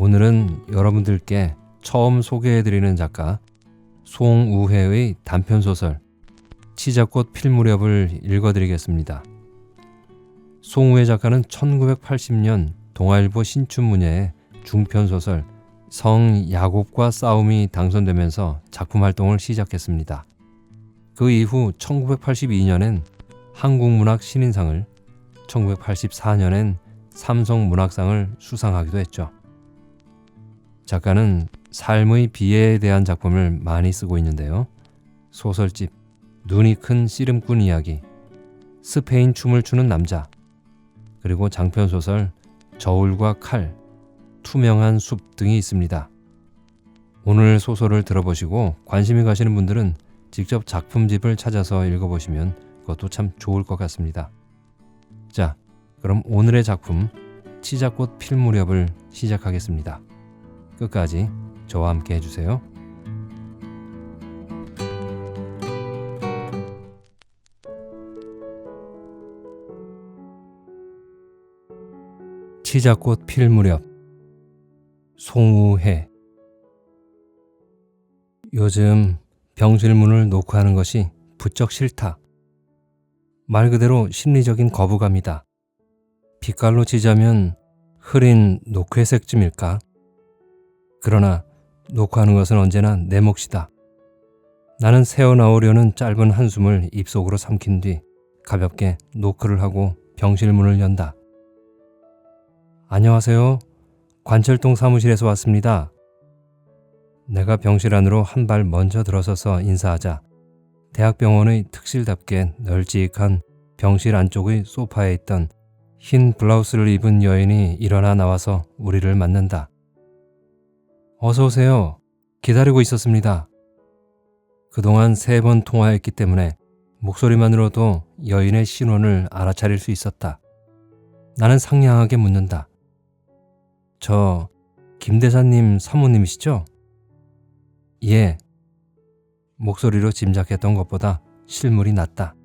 오늘은 여러분들께 처음 소개해드리는 작가 송우회의 단편소설 치자꽃 필 무렵을 읽어드리겠습니다. 송우회 작가는 1980년 동아일보 신춘문예에 중편소설 성 야곱과 싸움이 당선되면서 작품 활동을 시작했습니다. 그 이후 1982년엔 한국문학 신인상을, 1984년엔 삼성문학상을 수상하기도 했죠. 작가는 삶의 비애에 대한 작품을 많이 쓰고 있는데요. 소설집 눈이 큰 씨름꾼 이야기, 스페인 춤을 추는 남자, 그리고 장편소설 저울과 칼, 투명한 숲 등이 있습니다. 오늘 소설을 들어보시고 관심이 가시는 분들은 직접 작품집을 찾아서 읽어보시면 그것도 참 좋을 것 같습니다. 자, 그럼 오늘의 작품 치자꽃 필 무렵을 시작하겠습니다. 끝까지 저와 함께 해주세요. 치자꽃 필 무렵, 송우회. 요즘 병실 문을 노크하는 것이 부쩍 싫다. 말 그대로 심리적인 거부감이다. 빛깔로 치자면 흐린 녹회색쯤일까? 그러나 노크하는 것은 언제나 내 몫이다. 나는 새어나오려는 짧은 한숨을 입속으로 삼킨 뒤 가볍게 노크를 하고 병실 문을 연다. 안녕하세요. 관철동 사무실에서 왔습니다. 내가 병실 안으로 한 발 먼저 들어서서 인사하자 대학병원의 특실답게 널찍한 병실 안쪽의 소파에 있던 흰 블라우스를 입은 여인이 일어나 나와서 우리를 맞는다. 어서 오세요. 기다리고 있었습니다. 그동안 3번 통화했기 때문에 목소리만으로도 여인의 신원을 알아차릴 수 있었다. 나는 상냥하게 묻는다. 저 김 대사님 사모님이시죠? 예. 목소리로 짐작했던 것보다 실물이 낫다.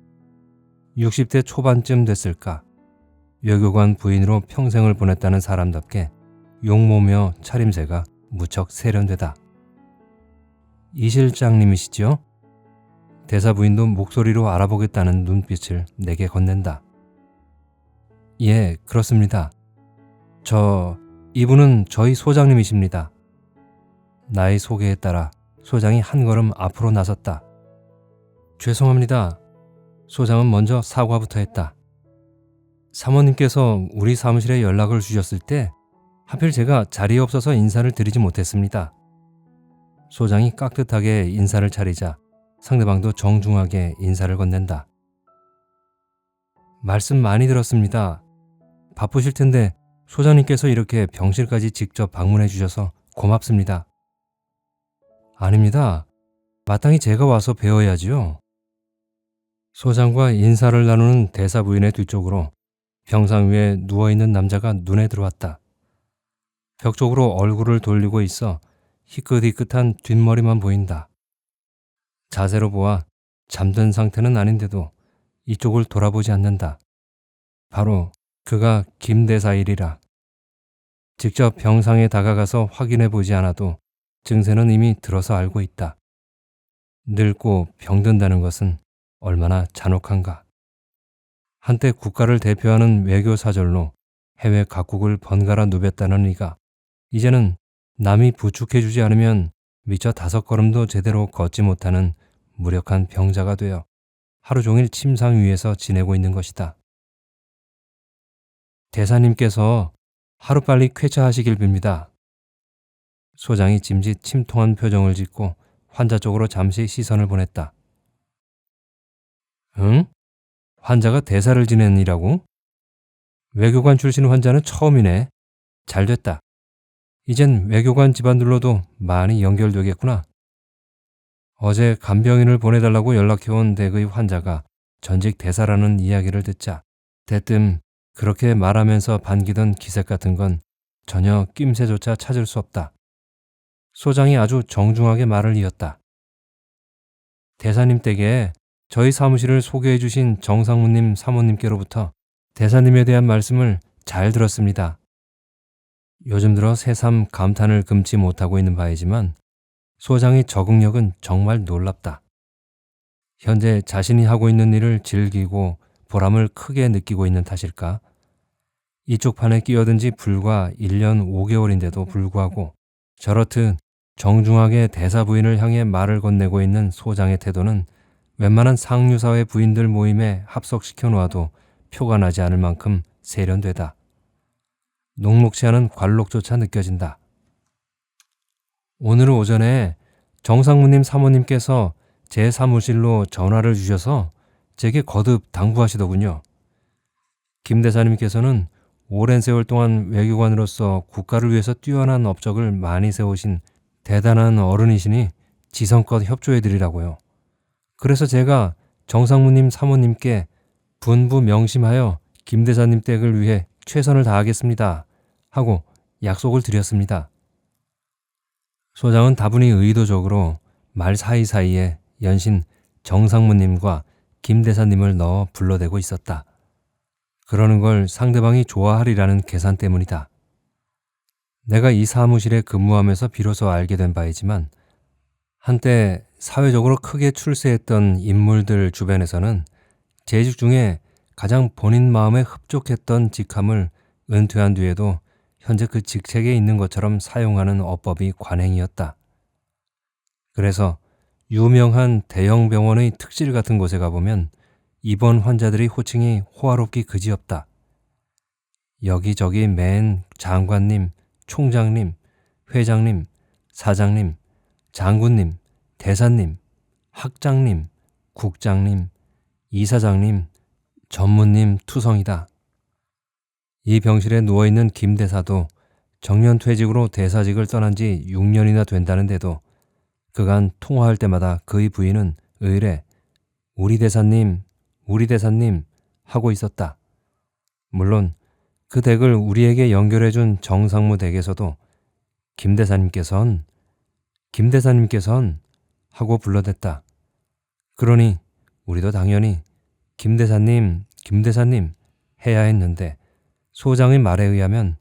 60대 초반쯤 됐을까. 외교관 부인으로 평생을 보냈다는 사람답게 용모며 차림새가 무척 세련되다. 이 실장님이시죠? 대사 부인도 목소리로 알아보겠다는 눈빛을 내게 건넨다. 예, 그렇습니다. 이분은 저희 소장님이십니다. 나의 소개에 따라 소장이 한 걸음 앞으로 나섰다. 죄송합니다. 소장은 먼저 사과부터 했다. 사모님께서 우리 사무실에 연락을 주셨을 때 하필 제가 자리에 없어서 인사를 드리지 못했습니다. 소장이 깍듯하게 인사를 차리자 상대방도 정중하게 인사를 건넨다. 말씀 많이 들었습니다. 바쁘실 텐데 소장님께서 이렇게 병실까지 직접 방문해 주셔서 고맙습니다. 아닙니다. 마땅히 제가 와서 배워야지요. 소장과 인사를 나누는 대사 부인의 뒤쪽으로 병상 위에 누워있는 남자가 눈에 들어왔다. 벽 쪽으로 얼굴을 돌리고 있어 희끗희끗한 뒷머리만 보인다. 자세로 보아 잠든 상태는 아닌데도 이쪽을 돌아보지 않는다. 바로 그가 김 대사일이라. 직접 병상에 다가가서 확인해 보지 않아도 증세는 이미 들어서 알고 있다. 늙고 병든다는 것은 얼마나 잔혹한가. 한때 국가를 대표하는 외교사절로 해외 각국을 번갈아 누볐다는 이가 이제는 남이 부축해주지 않으면 미처 5걸음도 제대로 걷지 못하는 무력한 병자가 되어 하루 종일 침상 위에서 지내고 있는 것이다. 대사님께서 하루빨리 쾌차하시길 빕니다. 소장이 짐짓 침통한 표정을 짓고 환자 쪽으로 잠시 시선을 보냈다. 응? 환자가 대사를 지내느라고? 외교관 출신 환자는 처음이네. 잘됐다. 이젠 외교관 집안들로도 많이 연결되겠구나. 어제 간병인을 보내달라고 연락해온 댁의 환자가 전직 대사라는 이야기를 듣자 대뜸 그렇게 말하면서 반기던 기색 같은 건 전혀 낌새조차 찾을 수 없다. 소장이 아주 정중하게 말을 이었다. 대사님 댁에 저희 사무실을 소개해 주신 정상무님 사모님께로부터 대사님에 대한 말씀을 잘 들었습니다. 요즘 들어 새삼 감탄을 금치 못하고 있는 바이지만 소장의 적응력은 정말 놀랍다. 현재 자신이 하고 있는 일을 즐기고 보람을 크게 느끼고 있는 탓일까? 이쪽 판에 끼어든 지 불과 1년 5개월인데도 불구하고 저렇듯 정중하게 대사 부인을 향해 말을 건네고 있는 소장의 태도는 웬만한 상류사회 부인들 모임에 합석시켜 놓아도 표가 나지 않을 만큼 세련되다. 녹록치 않은 관록조차 느껴진다. 오늘 오전에 정상무님 사모님께서 제 사무실로 전화를 주셔서 제게 거듭 당부하시더군요. 김 대사님께서는 오랜 세월 동안 외교관으로서 국가를 위해서 뛰어난 업적을 많이 세우신 대단한 어른이시니 지성껏 협조해드리라고요. 그래서 제가 정상무님 사모님께 분부 명심하여 김 대사님 댁을 위해 최선을 다하겠습니다 하고 약속을 드렸습니다. 소장은 다분히 의도적으로 말 사이사이에 연신 정상무님과 김 대사님을 넣어 불러대고 있었다. 그러는 걸 상대방이 좋아하리라는 계산 때문이다. 내가 이 사무실에 근무하면서 비로소 알게 된 바이지만 한때 사회적으로 크게 출세했던 인물들 주변에서는 재직 중에 가장 본인 마음에 흡족했던 직함을 은퇴한 뒤에도 현재 그 직책에 있는 것처럼 사용하는 어법이 관행이었다. 그래서 유명한 대형 병원의 특실 같은 곳에 가보면 입원 환자들의 호칭이 호화롭기 그지없다. 여기저기 맨 장관님, 총장님, 회장님, 사장님, 장군님, 대사님, 학장님, 국장님, 이사장님, 전무님 투성이다. 이 병실에 누워있는 김 대사도 정년퇴직으로 대사직을 떠난 지 6년이나 된다는데도 그간 통화할 때마다 그의 부인은 의례 우리 대사님 하고 있었다. 물론 그 댁을 우리에게 연결해준 정상무 댁에서도 김 대사님께선 하고 불러댔다. 그러니 우리도 당연히 김 대사님 해야 했는데 소장의 말에 의하면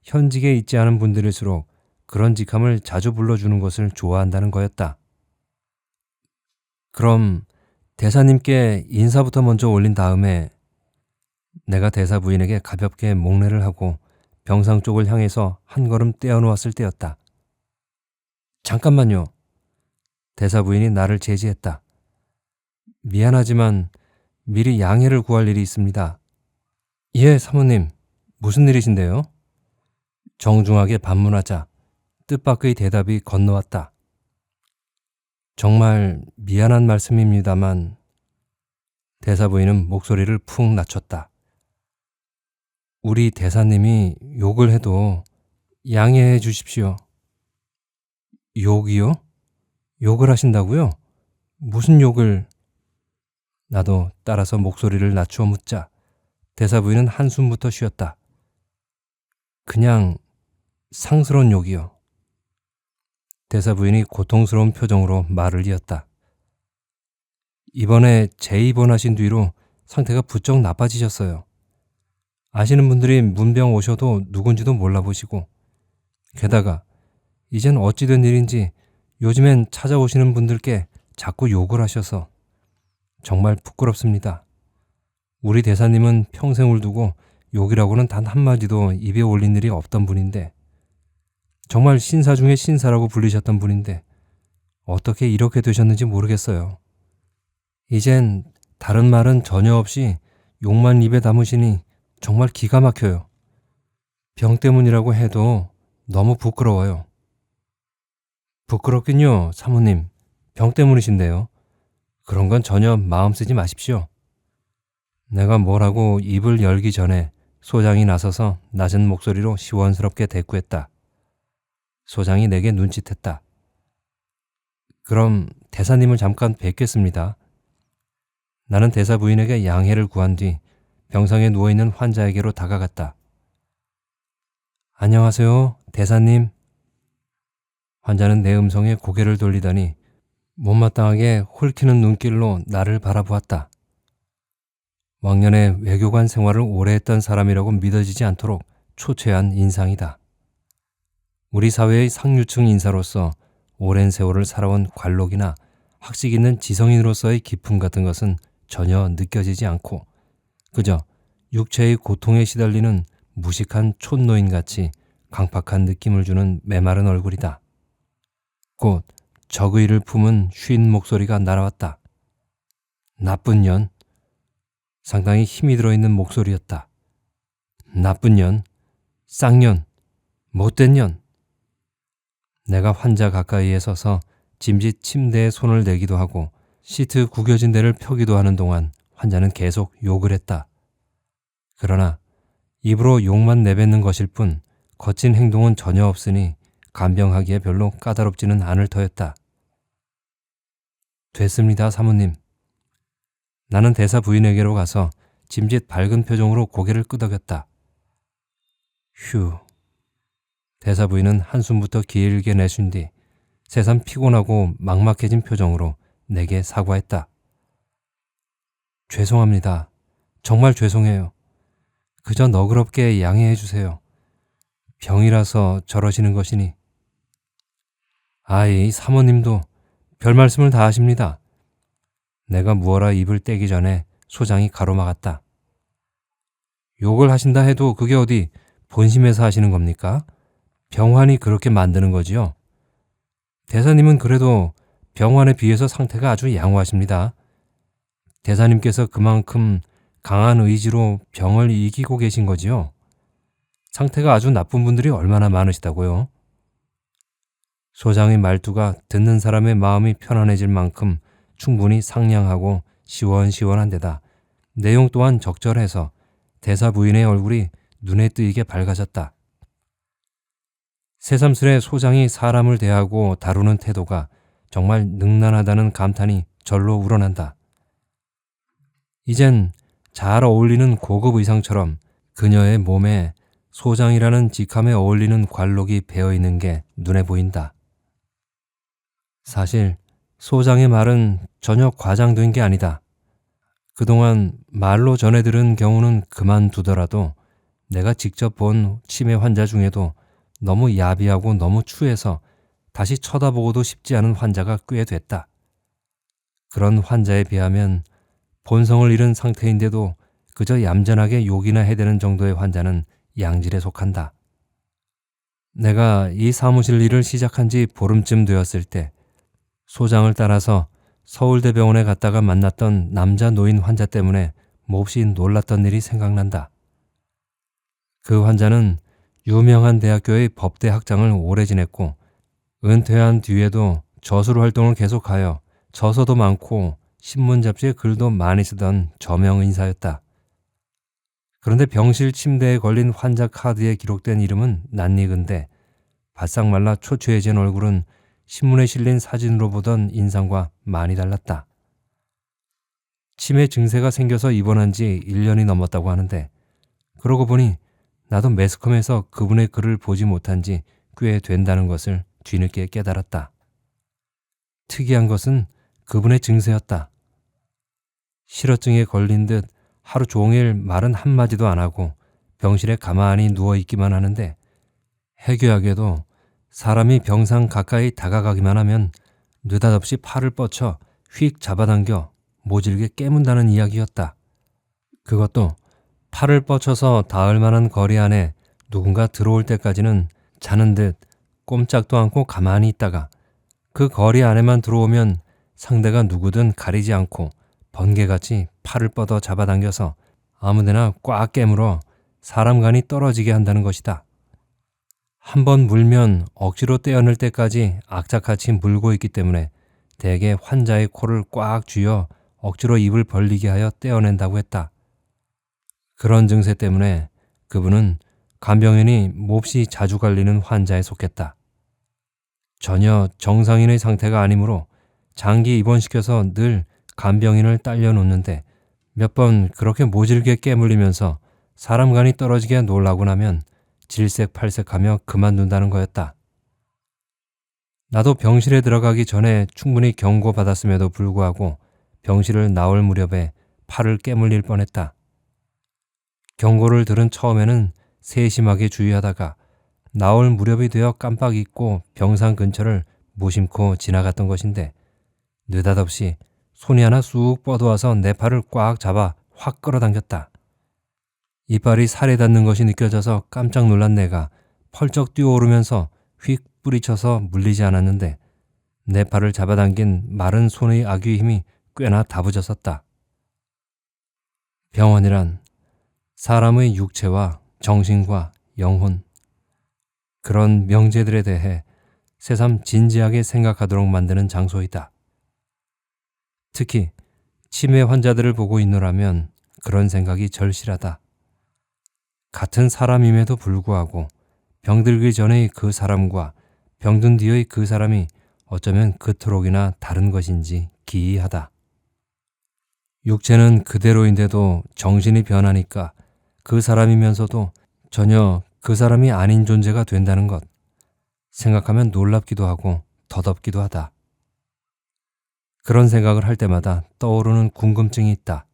현직에 있지 않은 분들일수록 그런 직함을 자주 불러주는 것을 좋아한다는 거였다. 그럼 대사님께 인사부터 먼저 올린 다음에 내가 대사 부인에게 가볍게 목례를 하고 병상 쪽을 향해서 한 걸음 떼어놓았을 때였다. 잠깐만요. 대사 부인이 나를 제지했다. 미안하지만 미리 양해를 구할 일이 있습니다. 예, 사모님. 무슨 일이신데요? 정중하게 반문하자 뜻밖의 대답이 건너왔다. 정말 미안한 말씀입니다만 대사 부인은 목소리를 푹 낮췄다. 우리 대사님이 욕을 해도 양해해 주십시오. 욕이요? 욕을 하신다고요? 무슨 욕을? 나도 따라서 목소리를 낮추어 묻자 대사 부인은 한숨부터 쉬었다. 그냥 상스러운 욕이요. 대사 부인이 고통스러운 표정으로 말을 이었다. 이번에 재입원하신 뒤로 상태가 부쩍 나빠지셨어요. 아시는 분들이 문병 오셔도 누군지도 몰라보시고 게다가 이젠 어찌된 일인지 요즘엔 찾아오시는 분들께 자꾸 욕을 하셔서 정말 부끄럽습니다. 우리 대사님은 평생을 두고 욕이라고는 단 한마디도 입에 올린 일이 없던 분인데 정말 신사 중에 신사라고 불리셨던 분인데 어떻게 이렇게 되셨는지 모르겠어요. 이젠 다른 말은 전혀 없이 욕만 입에 담으시니 정말 기가 막혀요. 병 때문이라고 해도 너무 부끄러워요. 부끄럽긴요, 사모님. 병 때문이신데요. 그런 건 전혀 마음 쓰지 마십시오. 내가 뭐라고 입을 열기 전에 소장이 나서서 낮은 목소리로 시원스럽게 대꾸했다. 소장이 내게 눈짓했다. 그럼 대사님을 잠깐 뵙겠습니다. 나는 대사 부인에게 양해를 구한 뒤 병상에 누워있는 환자에게로 다가갔다. 안녕하세요, 대사님. 환자는 내 음성에 고개를 돌리더니 못마땅하게 홀키는 눈길로 나를 바라보았다. 왕년에 외교관 생활을 오래 했던 사람이라고 믿어지지 않도록 초췌한 인상이다. 우리 사회의 상류층 인사로서 오랜 세월을 살아온 관록이나 학식 있는 지성인으로서의 기품 같은 것은 전혀 느껴지지 않고 그저 육체의 고통에 시달리는 무식한 촌노인같이 강팍한 느낌을 주는 메마른 얼굴이다. 곧 적의를 품은 쉰 목소리가 날아왔다. 나쁜 년. 상당히 힘이 들어있는 목소리였다. 나쁜 년, 쌍년, 못된 년. 내가 환자 가까이에 서서 짐짓 침대에 손을 대기도 하고 시트 구겨진 데를 펴기도 하는 동안 환자는 계속 욕을 했다. 그러나 입으로 욕만 내뱉는 것일 뿐 거친 행동은 전혀 없으니 간병하기에 별로 까다롭지는 않을 터였다. 됐습니다, 사모님. 나는 대사 부인에게로 가서 짐짓 밝은 표정으로 고개를 끄덕였다. 휴. 대사 부인은 한숨부터 길게 내쉰 뒤 새삼 피곤하고 막막해진 표정으로 내게 사과했다. 죄송합니다. 정말 죄송해요. 그저 너그럽게 양해해 주세요. 병이라서 저러시는 것이니. 아이, 사모님도 별 말씀을 다 하십니다. 내가 무어라 입을 떼기 전에 소장이 가로막았다. 욕을 하신다 해도 그게 어디 본심에서 하시는 겁니까? 병환이 그렇게 만드는 거지요. 대사님은 그래도 병환에 비해서 상태가 아주 양호하십니다. 대사님께서 그만큼 강한 의지로 병을 이기고 계신 거지요. 상태가 아주 나쁜 분들이 얼마나 많으시다고요. 소장의 말투가 듣는 사람의 마음이 편안해질 만큼 충분히 상냥하고 시원시원한 데다 내용 또한 적절해서 대사 부인의 얼굴이 눈에 띄게 밝아졌다. 새삼스레 소장이 사람을 대하고 다루는 태도가 정말 능란하다는 감탄이 절로 우러난다. 이젠 잘 어울리는 고급 의상처럼 그녀의 몸에 소장이라는 직함에 어울리는 관록이 배어있는 게 눈에 보인다. 사실 소장의 말은 전혀 과장된 게 아니다. 그동안 말로 전해 들은 경우는 그만두더라도 내가 직접 본 치매 환자 중에도 너무 야비하고 너무 추해서 다시 쳐다보고도 싶지 않은 환자가 꽤 됐다. 그런 환자에 비하면 본성을 잃은 상태인데도 그저 얌전하게 욕이나 해대는 정도의 환자는 양질에 속한다. 내가 이 사무실 일을 시작한 지 보름쯤 되었을 때 소장을 따라서 서울대병원에 갔다가 만났던 남자 노인 환자 때문에 몹시 놀랐던 일이 생각난다. 그 환자는 유명한 대학교의 법대 학장을 오래 지냈고 은퇴한 뒤에도 저술 활동을 계속하여 저서도 많고 신문 잡지에 글도 많이 쓰던 저명 인사였다. 그런데 병실 침대에 걸린 환자 카드에 기록된 이름은 낯익은데 바싹 말라 초췌해진 얼굴은 신문에 실린 사진으로 보던 인상과 많이 달랐다. 치매 증세가 생겨서 입원한 지 1년이 넘었다고 하는데 그러고 보니 나도 매스컴에서 그분의 글을 보지 못한 지 꽤 된다는 것을 뒤늦게 깨달았다. 특이한 것은 그분의 증세였다. 실어증에 걸린 듯 하루 종일 말은 한마디도 안 하고 병실에 가만히 누워있기만 하는데 해괴하게도 사람이 병상 가까이 다가가기만 하면 느닷없이 팔을 뻗쳐 휙 잡아당겨 모질게 깨문다는 이야기였다. 그것도 팔을 뻗쳐서 닿을 만한 거리 안에 누군가 들어올 때까지는 자는 듯 꼼짝도 않고 가만히 있다가 그 거리 안에만 들어오면 상대가 누구든 가리지 않고 번개같이 팔을 뻗어 잡아당겨서 아무데나 꽉 깨물어 사람 간이 떨어지게 한다는 것이다. 한번 물면 억지로 떼어낼 때까지 악착같이 물고 있기 때문에 대개 환자의 코를 꽉 쥐어 억지로 입을 벌리게 하여 떼어낸다고 했다. 그런 증세 때문에 그분은 간병인이 몹시 자주 갈리는 환자에 속했다. 전혀 정상인의 상태가 아니므로 장기 입원시켜서 늘 간병인을 딸려 놓는데 몇 번 그렇게 모질게 깨물리면서 사람 간이 떨어지게 놀라고 나면 질색팔색하며 그만둔다는 거였다. 나도 병실에 들어가기 전에 충분히 경고받았음에도 불구하고 병실을 나올 무렵에 팔을 깨물릴 뻔했다. 경고를 들은 처음에는 세심하게 주의하다가 나올 무렵이 되어 깜빡 잊고 병상 근처를 무심코 지나갔던 것인데 느닷없이 손이 하나 쑥 뻗어와서 내 팔을 꽉 잡아 확 끌어당겼다. 이빨이 살에 닿는 것이 느껴져서 깜짝 놀란 내가 펄쩍 뛰어오르면서 휙 뿌리쳐서 물리지 않았는데 내 팔을 잡아당긴 마른 손의 악유의 힘이 꽤나 다부졌었다. 병원이란 사람의 육체와 정신과 영혼, 그런 명제들에 대해 새삼 진지하게 생각하도록 만드는 장소이다. 특히 치매 환자들을 보고 있노라면 그런 생각이 절실하다. 같은 사람임에도 불구하고 병들기 전의 그 사람과 병든 뒤의 그 사람이 어쩌면 그토록이나 다른 것인지 기이하다. 육체는 그대로인데도 정신이 변하니까 그 사람이면서도 전혀 그 사람이 아닌 존재가 된다는 것. 생각하면 놀랍기도 하고 덧없기도 하다. 그런 생각을 할 때마다 떠오르는 궁금증이 있다.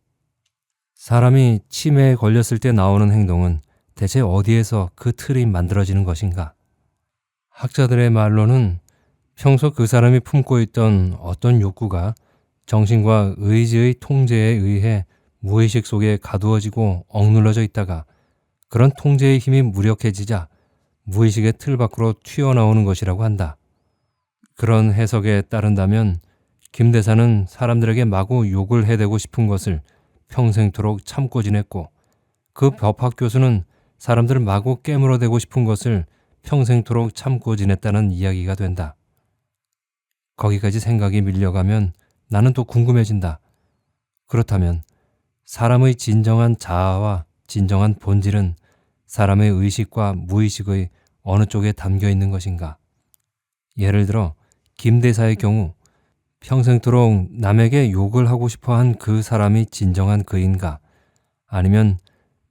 사람이 치매에 걸렸을 때 나오는 행동은 대체 어디에서 그 틀이 만들어지는 것인가? 학자들의 말로는 평소 그 사람이 품고 있던 어떤 욕구가 정신과 의지의 통제에 의해 무의식 속에 가두어지고 억눌러져 있다가 그런 통제의 힘이 무력해지자 무의식의 틀 밖으로 튀어나오는 것이라고 한다. 그런 해석에 따른다면 김 대사는 사람들에게 마구 욕을 해대고 싶은 것을 평생토록 참고 지냈고 그 법학 교수는 사람들을 마구 깨물어대고 싶은 것을 평생토록 참고 지냈다는 이야기가 된다. 거기까지 생각이 밀려가면 나는 또 궁금해진다. 그렇다면 사람의 진정한 자아와 진정한 본질은 사람의 의식과 무의식의 어느 쪽에 담겨 있는 것인가? 예를 들어 김 대사의 경우 평생토록 남에게 욕을 하고 싶어한 그 사람이 진정한 그인가? 아니면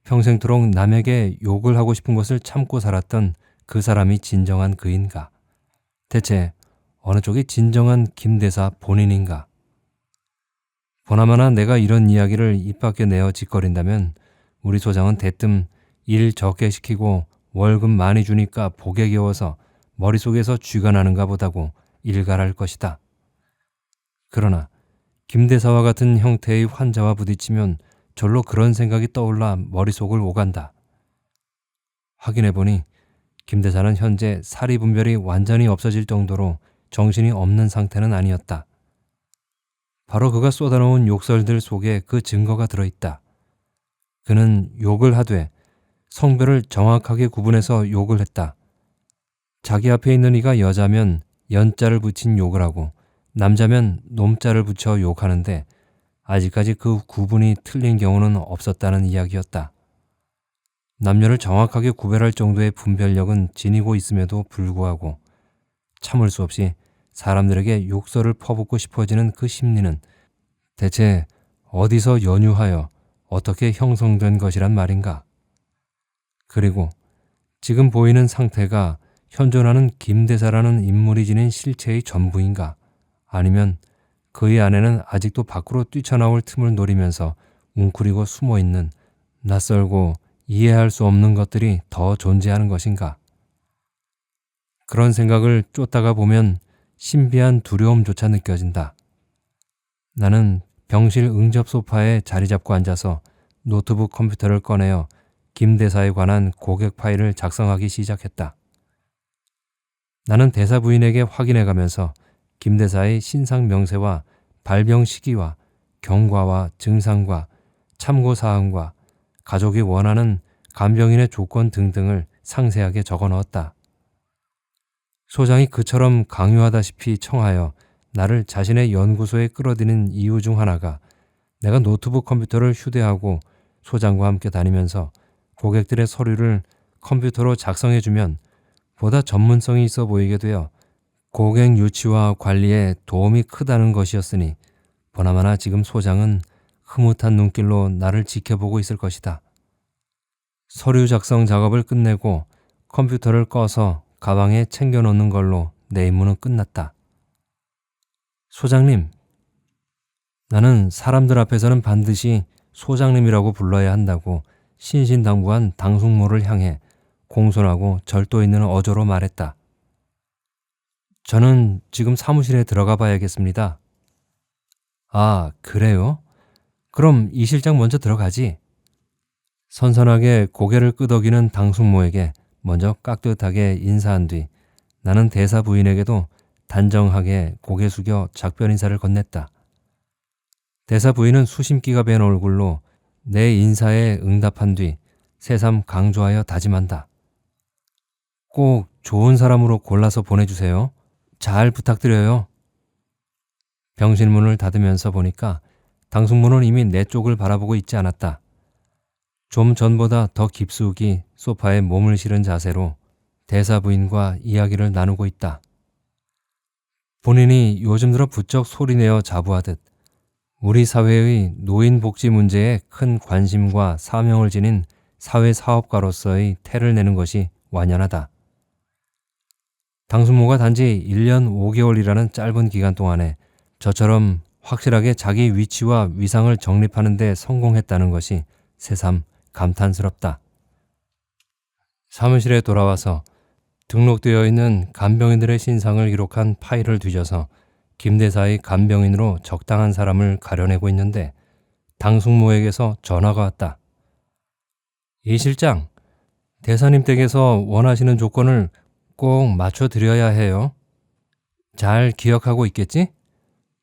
평생토록 남에게 욕을 하고 싶은 것을 참고 살았던 그 사람이 진정한 그인가? 대체 어느 쪽이 진정한 김 대사 본인인가? 보나마나 내가 이런 이야기를 입 밖에 내어 짓거린다면 우리 소장은 대뜸 일 적게 시키고 월급 많이 주니까 보기 겨워서 머릿속에서 쥐가 나는가 보다고 일갈할 것이다. 그러나 김 대사와 같은 형태의 환자와 부딪히면 절로 그런 생각이 떠올라 머릿속을 오간다. 확인해보니 김 대사는 현재 사리 분별이 완전히 없어질 정도로 정신이 없는 상태는 아니었다. 바로 그가 쏟아놓은 욕설들 속에 그 증거가 들어있다. 그는 욕을 하되 성별을 정확하게 구분해서 욕을 했다. 자기 앞에 있는 이가 여자면 연자를 붙인 욕을 하고 남자면 놈자를 붙여 욕하는데 아직까지 그 구분이 틀린 경우는 없었다는 이야기였다. 남녀를 정확하게 구별할 정도의 분별력은 지니고 있음에도 불구하고 참을 수 없이 사람들에게 욕설을 퍼붓고 싶어지는 그 심리는 대체 어디서 연유하여 어떻게 형성된 것이란 말인가? 그리고 지금 보이는 상태가 현존하는 김 대사라는 인물이 지닌 실체의 전부인가? 아니면 그의 안에는 아직도 밖으로 뛰쳐나올 틈을 노리면서 웅크리고 숨어있는 낯설고 이해할 수 없는 것들이 더 존재하는 것인가? 그런 생각을 쫓다가 보면 신비한 두려움조차 느껴진다. 나는 병실 응접 소파에 자리 잡고 앉아서 노트북 컴퓨터를 꺼내어 김 대사에 관한 고객 파일을 작성하기 시작했다. 나는 대사 부인에게 확인해가면서 김 대사의 신상 명세와 발병 시기와 경과와 증상과 참고사항과 가족이 원하는 간병인의 조건 등등을 상세하게 적어 넣었다. 소장이 그처럼 강요하다시피 청하여 나를 자신의 연구소에 끌어들인 이유 중 하나가 내가 노트북 컴퓨터를 휴대하고 소장과 함께 다니면서 고객들의 서류를 컴퓨터로 작성해주면 보다 전문성이 있어 보이게 되어 고객 유치와 관리에 도움이 크다는 것이었으니 보나마나 지금 소장은 흐뭇한 눈길로 나를 지켜보고 있을 것이다. 서류 작성 작업을 끝내고 컴퓨터를 꺼서 가방에 챙겨놓는 걸로 내 임무는 끝났다. 소장님, 나는 사람들 앞에서는 반드시 소장님이라고 불러야 한다고 신신당부한 당숙모를 향해 공손하고 절도 있는 어조로 말했다. 저는 지금 사무실에 들어가 봐야겠습니다. 아, 그래요? 그럼 이 실장 먼저 들어가지. 선선하게 고개를 끄덕이는 당숙모에게 먼저 깍듯하게 인사한 뒤 나는 대사 부인에게도 단정하게 고개 숙여 작별 인사를 건넸다. 대사 부인은 수심기가 밴 얼굴로 내 인사에 응답한 뒤 새삼 강조하여 다짐한다. 꼭 좋은 사람으로 골라서 보내주세요. 잘 부탁드려요. 병실문을 닫으면서 보니까 당숙모는 이미 내 쪽을 바라보고 있지 않았다. 좀 전보다 더 깊숙이 소파에 몸을 실은 자세로 대사 부인과 이야기를 나누고 있다. 본인이 요즘 들어 부쩍 소리내어 자부하듯 우리 사회의 노인 복지 문제에 큰 관심과 사명을 지닌 사회사업가로서의 태를 내는 것이 완연하다. 당숙모가 단지 1년 5개월이라는 짧은 기간 동안에 저처럼 확실하게 자기 위치와 위상을 정립하는 데 성공했다는 것이 새삼 감탄스럽다. 사무실에 돌아와서 등록되어 있는 간병인들의 신상을 기록한 파일을 뒤져서 김 대사의 간병인으로 적당한 사람을 가려내고 있는데 당숙모에게서 전화가 왔다. 이 실장, 대사님 댁에서 원하시는 조건을 꼭 맞춰드려야 해요. 잘 기억하고 있겠지?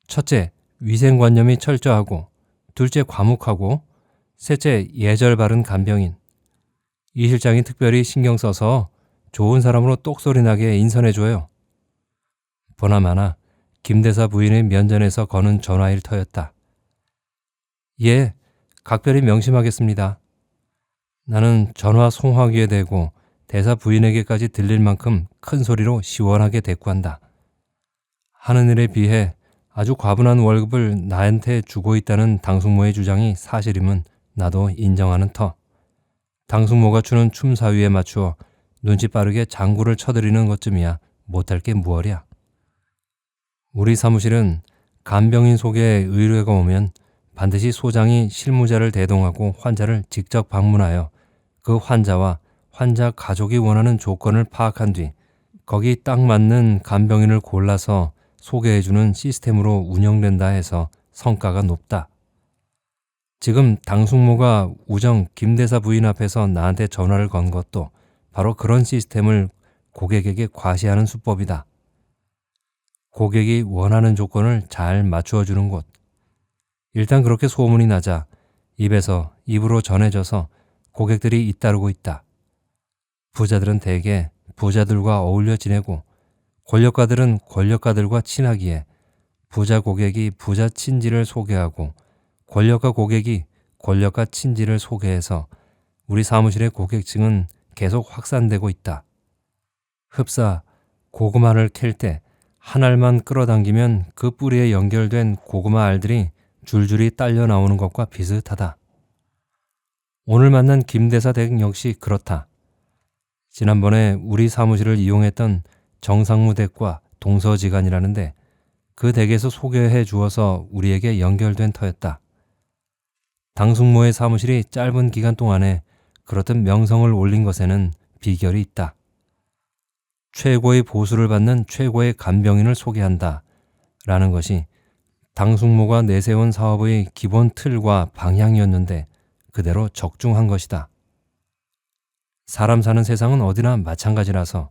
첫째, 위생관념이 철저하고, 둘째, 과묵하고, 셋째, 예절 바른 간병인. 이 실장이 특별히 신경 써서 좋은 사람으로 똑소리 나게 인선해줘요. 보나마나 김 대사 부인의 면전에서 거는 전화 일터였다. 예, 각별히 명심하겠습니다. 나는 전화 송화기에 대고 대사 부인에게까지 들릴 만큼 큰 소리로 시원하게 대꾸한다. 하는 일에 비해 아주 과분한 월급을 나한테 주고 있다는 당숙모의 주장이 사실임은 나도 인정하는 터. 당숙모가 추는 춤사위에 맞추어 눈치 빠르게 장구를 쳐드리는 것쯤이야 못할 게 무얼이야. 우리 사무실은 간병인 소개에 의뢰가 오면 반드시 소장이 실무자를 대동하고 환자를 직접 방문하여 그 환자와 환자 가족이 원하는 조건을 파악한 뒤 거기 딱 맞는 간병인을 골라서 소개해주는 시스템으로 운영된다 해서 성과가 높다. 지금 당숙모가 우정 김 대사 부인 앞에서 나한테 전화를 건 것도 바로 그런 시스템을 고객에게 과시하는 수법이다. 고객이 원하는 조건을 잘 맞추어 주는 곳. 일단 그렇게 소문이 나자 입에서 입으로 전해져서 고객들이 잇따르고 있다. 부자들은 대개 부자들과 어울려 지내고 권력가들은 권력가들과 친하기에 부자 고객이 부자 친지를 소개하고 권력가 고객이 권력가 친지를 소개해서 우리 사무실의 고객층은 계속 확산되고 있다. 흡사 고구마를 캘 때 한 알만 끌어당기면 그 뿌리에 연결된 고구마 알들이 줄줄이 딸려 나오는 것과 비슷하다. 오늘 만난 김 대사 댁 역시 그렇다. 지난번에 우리 사무실을 이용했던 정상무 댁과 동서지간이라는데 그 댁에서 소개해 주어서 우리에게 연결된 터였다. 당숙모의 사무실이 짧은 기간 동안에 그렇듯 명성을 올린 것에는 비결이 있다. 최고의 보수를 받는 최고의 간병인을 소개한다 라는 것이 당숙모가 내세운 사업의 기본 틀과 방향이었는데 그대로 적중한 것이다. 사람 사는 세상은 어디나 마찬가지라서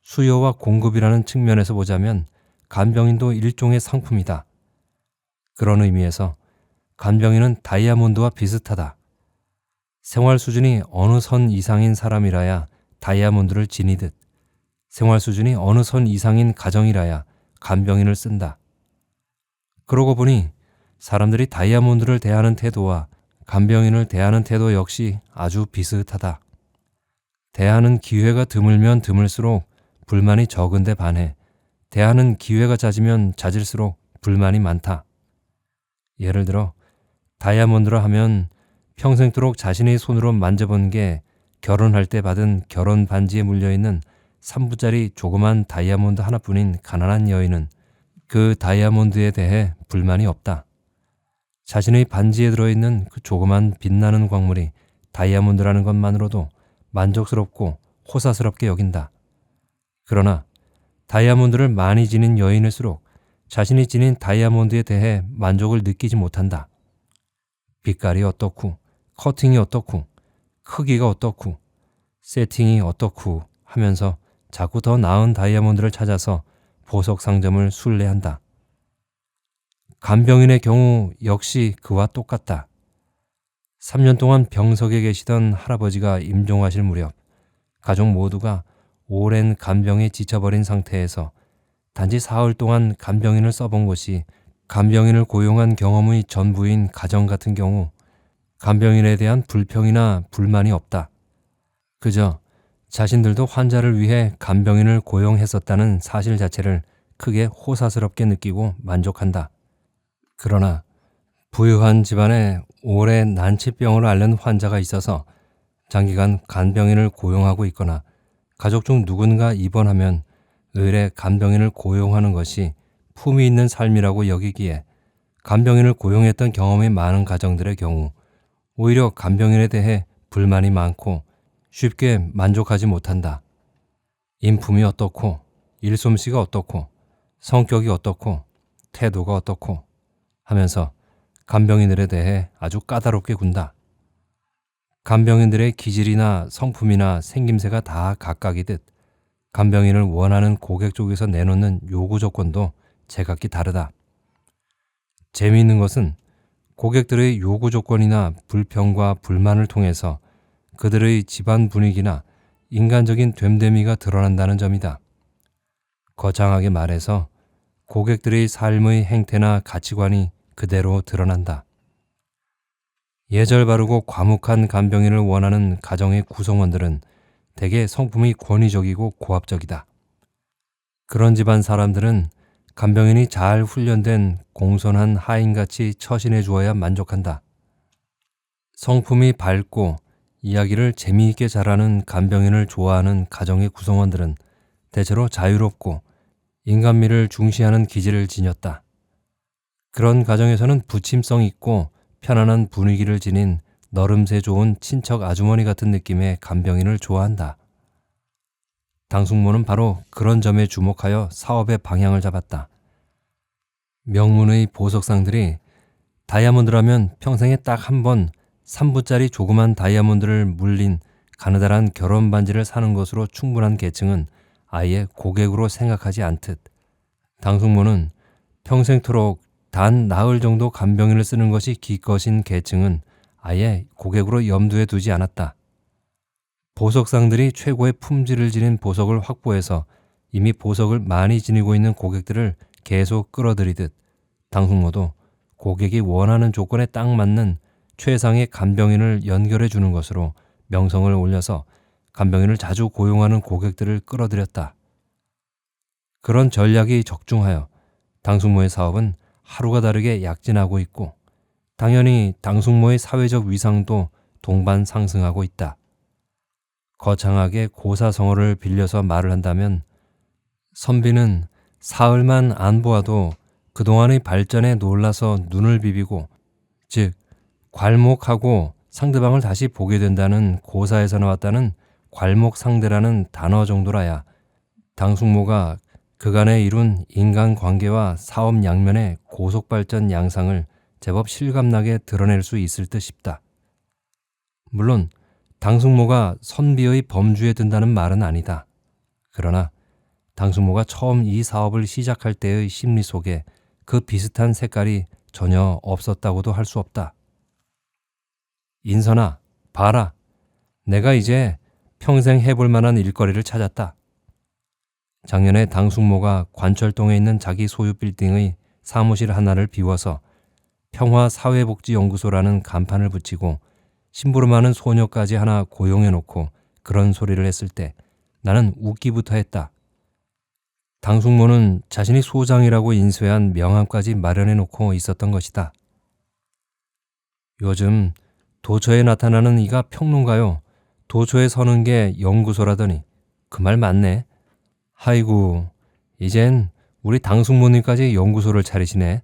수요와 공급이라는 측면에서 보자면 간병인도 일종의 상품이다. 그런 의미에서 간병인은 다이아몬드와 비슷하다. 생활 수준이 어느 선 이상인 사람이라야 다이아몬드를 지니듯 생활 수준이 어느 선 이상인 가정이라야 간병인을 쓴다. 그러고 보니 사람들이 다이아몬드를 대하는 태도와 간병인을 대하는 태도 역시 아주 비슷하다. 대하는 기회가 드물면 드물수록 불만이 적은데 반해 대하는 기회가 잦으면 잦을수록 불만이 많다. 예를 들어 다이아몬드라 하면 평생도록 자신의 손으로 만져본 게 결혼할 때 받은 결혼 반지에 물려있는 3부짜리 조그만 다이아몬드 하나뿐인 가난한 여인은 그 다이아몬드에 대해 불만이 없다. 자신의 반지에 들어있는 그 조그만 빛나는 광물이 다이아몬드라는 것만으로도 만족스럽고 호사스럽게 여긴다. 그러나 다이아몬드를 많이 지닌 여인일수록 자신이 지닌 다이아몬드에 대해 만족을 느끼지 못한다. 빛깔이 어떻고, 커팅이 어떻고, 크기가 어떻고, 세팅이 어떻고 하면서 자꾸 더 나은 다이아몬드를 찾아서 보석 상점을 순례한다. 간병인의 경우 역시 그와 똑같다. 3년 동안 병석에 계시던 할아버지가 임종하실 무렵 가족 모두가 오랜 간병에 지쳐버린 상태에서 단지 사흘 동안 간병인을 써본 것이 간병인을 고용한 경험의 전부인 가정 같은 경우 간병인에 대한 불평이나 불만이 없다. 그저 자신들도 환자를 위해 간병인을 고용했었다는 사실 자체를 크게 호사스럽게 느끼고 만족한다. 그러나 부유한 집안에 오래 난치병을 앓는 환자가 있어서 장기간 간병인을 고용하고 있거나 가족 중 누군가 입원하면 의뢰 간병인을 고용하는 것이 품위 있는 삶이라고 여기기에 간병인을 고용했던 경험이 많은 가정들의 경우 오히려 간병인에 대해 불만이 많고 쉽게 만족하지 못한다. 인품이 어떻고, 일솜씨가 어떻고, 성격이 어떻고, 태도가 어떻고 하면서 간병인들에 대해 아주 까다롭게 군다. 간병인들의 기질이나 성품이나 생김새가 다 각각이듯 간병인을 원하는 고객 쪽에서 내놓는 요구 조건도 제각기 다르다. 재미있는 것은 고객들의 요구 조건이나 불평과 불만을 통해서 그들의 집안 분위기나 인간적인 됨됨이가 드러난다는 점이다. 거창하게 말해서 고객들의 삶의 행태나 가치관이 그대로 드러난다. 예절 바르고 과묵한 간병인을 원하는 가정의 구성원들은 대개 성품이 권위적이고 고압적이다. 그런 집안 사람들은 간병인이 잘 훈련된 공손한 하인같이 처신해 주어야 만족한다. 성품이 밝고 이야기를 재미있게 잘하는 간병인을 좋아하는 가정의 구성원들은 대체로 자유롭고 인간미를 중시하는 기질을 지녔다. 그런 가정에서는 부침성 있고 편안한 분위기를 지닌 너름새 좋은 친척 아주머니 같은 느낌의 간병인을 좋아한다. 당숙모는 바로 그런 점에 주목하여 사업의 방향을 잡았다. 명문의 보석상들이 다이아몬드라면 평생에 딱 한 번 3부짜리 조그만 다이아몬드를 물린 가느다란 결혼 반지를 사는 것으로 충분한 계층은 아예 고객으로 생각하지 않듯 당숙모는 평생토록 단 나흘 정도 간병인을 쓰는 것이 기껏인 계층은 아예 고객으로 염두에 두지 않았다. 보석상들이 최고의 품질을 지닌 보석을 확보해서 이미 보석을 많이 지니고 있는 고객들을 계속 끌어들이듯 당숙모도 고객이 원하는 조건에 딱 맞는 최상의 간병인을 연결해 주는 것으로 명성을 올려서 간병인을 자주 고용하는 고객들을 끌어들였다. 그런 전략이 적중하여 당숙모의 사업은 하루가 다르게 약진하고 있고 당연히 당숙모의 사회적 위상도 동반 상승하고 있다. 거창하게 고사성어를 빌려서 말을 한다면 선비는 사흘만 안 보아도 그동안의 발전에 놀라서 눈을 비비고 즉 괄목하고 상대방을 다시 보게 된다는 고사에서 나왔다는 괄목상대라는 단어 정도라야 당숙모가 그간에 이룬 인간관계와 사업 양면의 고속발전 양상을 제법 실감나게 드러낼 수 있을 듯 싶다. 물론 당숙모가 선비의 범주에 든다는 말은 아니다. 그러나 당숙모가 처음 이 사업을 시작할 때의 심리 속에 그 비슷한 색깔이 전혀 없었다고도 할 수 없다. 인선아, 봐라. 내가 이제 평생 해볼 만한 일거리를 찾았다. 작년에 당숙모가 관철동에 있는 자기 소유 빌딩의 사무실 하나를 비워서 평화사회복지연구소라는 간판을 붙이고 심부름하는 소녀까지 하나 고용해놓고 그런 소리를 했을 때 나는 웃기부터 했다. 당숙모는 자신이 소장이라고 인쇄한 명함까지 마련해놓고 있었던 것이다. 요즘 도처에 나타나는 이가 평론가요. 도처에 서는 게 연구소라더니 그 말 맞네. 아이고, 이젠 우리 당숙모님까지 연구소를 차리시네.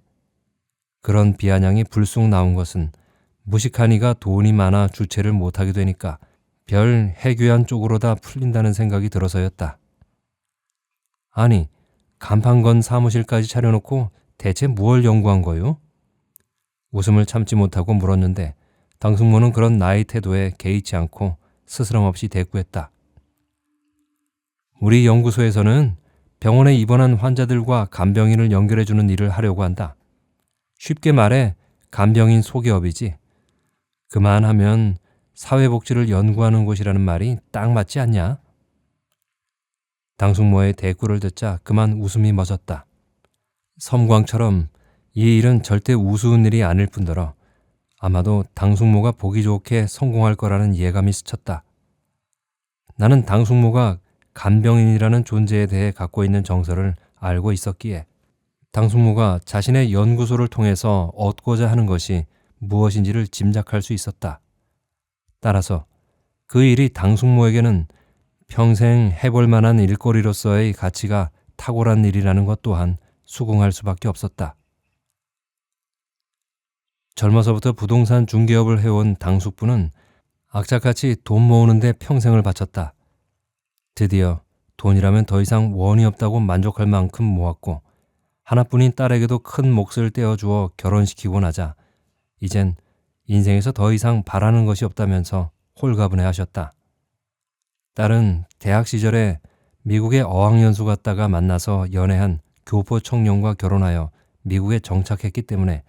그런 비아냥이 불쑥 나온 것은 무식한 이가 돈이 많아 주체를 못하게 되니까 별 해괴한 쪽으로다 풀린다는 생각이 들어서였다. 아니, 간판건 사무실까지 차려놓고 대체 무얼 연구한 거요? 웃음을 참지 못하고 물었는데 당숙모는 그런 나의 태도에 개의치 않고 스스럼 없이 대꾸했다. 우리 연구소에서는 병원에 입원한 환자들과 간병인을 연결해주는 일을 하려고 한다. 쉽게 말해 간병인 소개업이지. 그만하면 사회복지를 연구하는 곳이라는 말이 딱 맞지 않냐? 당숙모의 대꾸를 듣자 그만 웃음이 멎었다. 섬광처럼 이 일은 절대 우스운 일이 아닐 뿐더러 아마도 당숙모가 보기 좋게 성공할 거라는 예감이 스쳤다. 나는 당숙모가 간병인이라는 존재에 대해 갖고 있는 정서를 알고 있었기에 당숙모가 자신의 연구소를 통해서 얻고자 하는 것이 무엇인지를 짐작할 수 있었다. 따라서 그 일이 당숙모에게는 평생 해볼 만한 일거리로서의 가치가 탁월한 일이라는 것 또한 수긍할 수밖에 없었다. 젊어서부터 부동산 중개업을 해온 당숙부는 악착같이 돈 모으는 데 평생을 바쳤다. 드디어 돈이라면 더 이상 원이 없다고 만족할 만큼 모았고 하나뿐인 딸에게도 큰 몫을 떼어주어 결혼시키고 나자 이젠 인생에서 더 이상 바라는 것이 없다면서 홀가분해 하셨다. 딸은 대학 시절에 미국에 어학연수 갔다가 만나서 연애한 교포 청년과 결혼하여 미국에 정착했기 때문에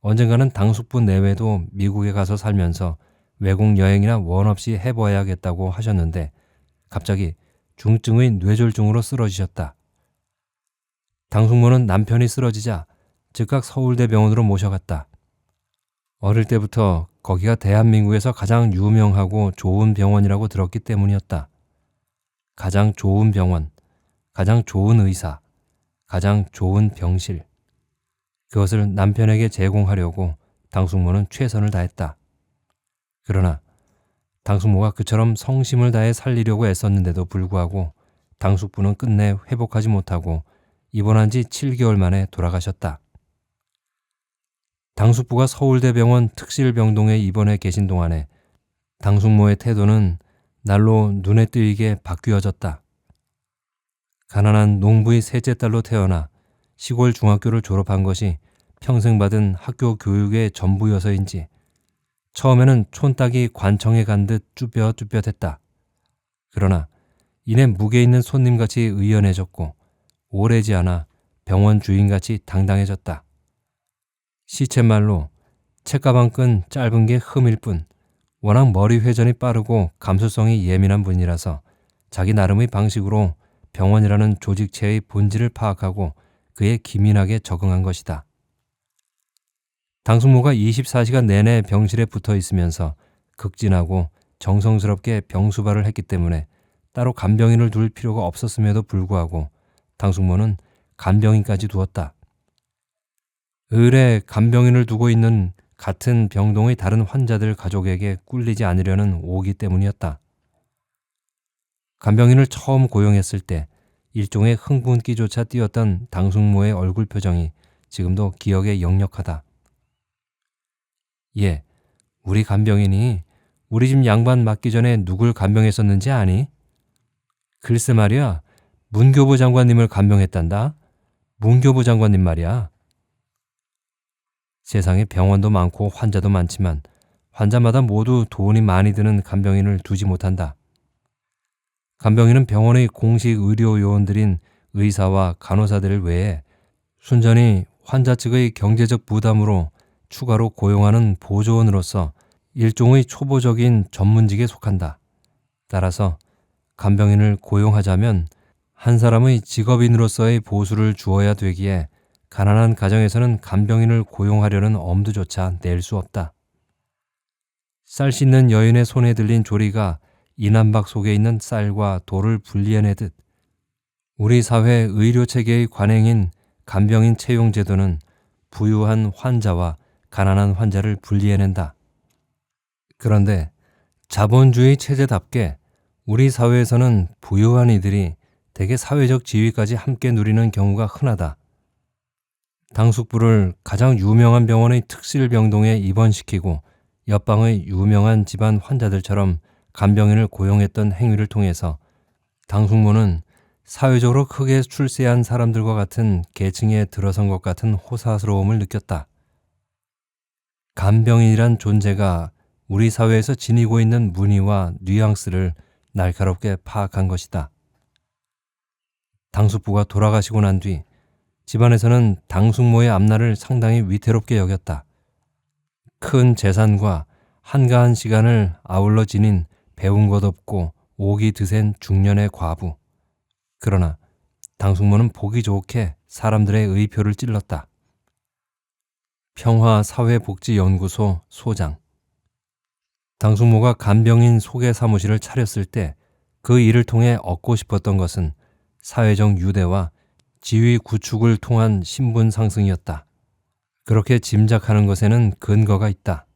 언젠가는 당숙부 내외도 미국에 가서 살면서 외국 여행이나 원 없이 해봐야겠다고 하셨는데 갑자기 중증의 뇌졸중으로 쓰러지셨다. 당숙모는 남편이 쓰러지자 즉각 서울대병원으로 모셔갔다. 어릴 때부터 거기가 대한민국에서 가장 유명하고 좋은 병원이라고 들었기 때문이었다. 가장 좋은 병원, 가장 좋은 의사, 가장 좋은 병실. 그것을 남편에게 제공하려고 당숙모는 최선을 다했다. 그러나 당숙모가 그처럼 성심을 다해 살리려고 애썼는데도 불구하고 당숙부는 끝내 회복하지 못하고 입원한 지 7개월 만에 돌아가셨다. 당숙부가 서울대병원 특실병동에 입원해 계신 동안에 당숙모의 태도는 날로 눈에 띄게 바뀌어졌다. 가난한 농부의 셋째 딸로 태어나 시골 중학교를 졸업한 것이 평생 받은 학교 교육의 전부여서인지 처음에는 촌딱이 관청에 간 듯 쭈뼛쭈뼛했다. 그러나 이내 무게 있는 손님같이 의연해졌고 오래지 않아 병원 주인같이 당당해졌다. 시쳇말로 책가방끈 짧은 게 흠일 뿐 워낙 머리 회전이 빠르고 감수성이 예민한 분이라서 자기 나름의 방식으로 병원이라는 조직체의 본질을 파악하고 그에 기민하게 적응한 것이다. 당숙모가 24시간 내내 병실에 붙어 있으면서 극진하고 정성스럽게 병수발을 했기 때문에 따로 간병인을 둘 필요가 없었음에도 불구하고 당숙모는 간병인까지 두었다. 을에 간병인을 두고 있는 같은 병동의 다른 환자들 가족에게 꿀리지 않으려는 오기 때문이었다. 간병인을 처음 고용했을 때 일종의 흥분기조차 띄었던 당숙모의 얼굴 표정이 지금도 기억에 역력하다. 예, 우리 간병인이 우리 집 양반 맡기 전에 누굴 간병했었는지 아니? 글쎄 말이야, 문교부 장관님을 간병했단다. 문교부 장관님 말이야. 세상에 병원도 많고 환자도 많지만 환자마다 모두 돈이 많이 드는 간병인을 두지 못한다. 간병인은 병원의 공식 의료 요원들인 의사와 간호사들 외에 순전히 환자 측의 경제적 부담으로 추가로 고용하는 보조원으로서 일종의 초보적인 전문직에 속한다. 따라서 간병인을 고용하자면 한 사람의 직업인으로서의 보수를 주어야 되기에 가난한 가정에서는 간병인을 고용하려는 엄두조차 낼 수 없다. 쌀 씻는 여인의 손에 들린 조리가 인한박 속에 있는 쌀과 돌을 분리해내듯 우리 사회 의료체계의 관행인 간병인 채용제도는 부유한 환자와 가난한 환자를 분리해낸다. 그런데 자본주의 체제답게 우리 사회에서는 부유한 이들이 대개 사회적 지위까지 함께 누리는 경우가 흔하다. 당숙부를 가장 유명한 병원의 특실병동에 입원시키고 옆방의 유명한 집안 환자들처럼 간병인을 고용했던 행위를 통해서 당숙모는 사회적으로 크게 출세한 사람들과 같은 계층에 들어선 것 같은 호사스러움을 느꼈다. 간병인이란 존재가 우리 사회에서 지니고 있는 무늬와 뉘앙스를 날카롭게 파악한 것이다. 당숙부가 돌아가시고 난 뒤 집안에서는 당숙모의 앞날을 상당히 위태롭게 여겼다. 큰 재산과 한가한 시간을 아울러 지닌 배운 것 없고 오기 드센 중년의 과부. 그러나 당숙모는 보기 좋게 사람들의 의표를 찔렀다. 평화사회복지연구소 소장. 당숙모가 간병인 소개 사무실을 차렸을 때 그 일을 통해 얻고 싶었던 것은 사회적 유대와 지위 구축을 통한 신분 상승이었다. 그렇게 짐작하는 것에는 근거가 있다.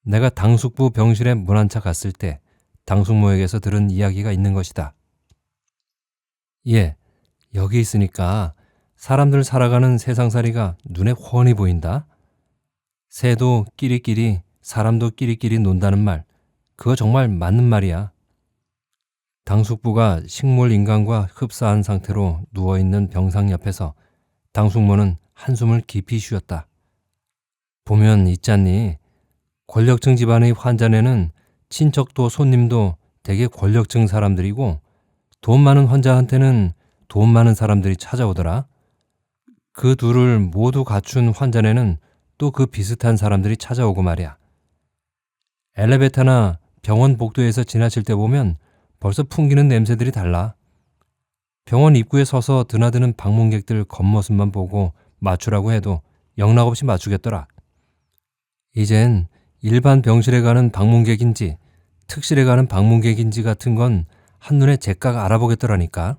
내가 당숙부 병실에 문 한 차 갔을 때 당숙모에게서 들은 이야기가 있는 것이다. 예, 여기 있으니까 사람들 살아가는 세상살이가 눈에 훤히 보인다. 새도 끼리끼리 사람도 끼리끼리 논다는 말, 그거 정말 맞는 말이야. 당숙부가 식물 인간과 흡사한 상태로 누워있는 병상 옆에서 당숙모는 한숨을 깊이 쉬었다. 보면 있잖니, 권력층 집안의 환자네는 친척도 손님도 되게 권력층 사람들이고 돈 많은 환자한테는 돈 많은 사람들이 찾아오더라. 그 둘을 모두 갖춘 환자네는 또 그 비슷한 사람들이 찾아오고 말이야. 엘리베이터나 병원 복도에서 지나칠 때 보면 벌써 풍기는 냄새들이 달라. 병원 입구에 서서 드나드는 방문객들 겉모습만 보고 맞추라고 해도 영락없이 맞추겠더라. 이젠 일반 병실에 가는 방문객인지 특실에 가는 방문객인지 같은 건 한눈에 제깍 알아보겠더라니까.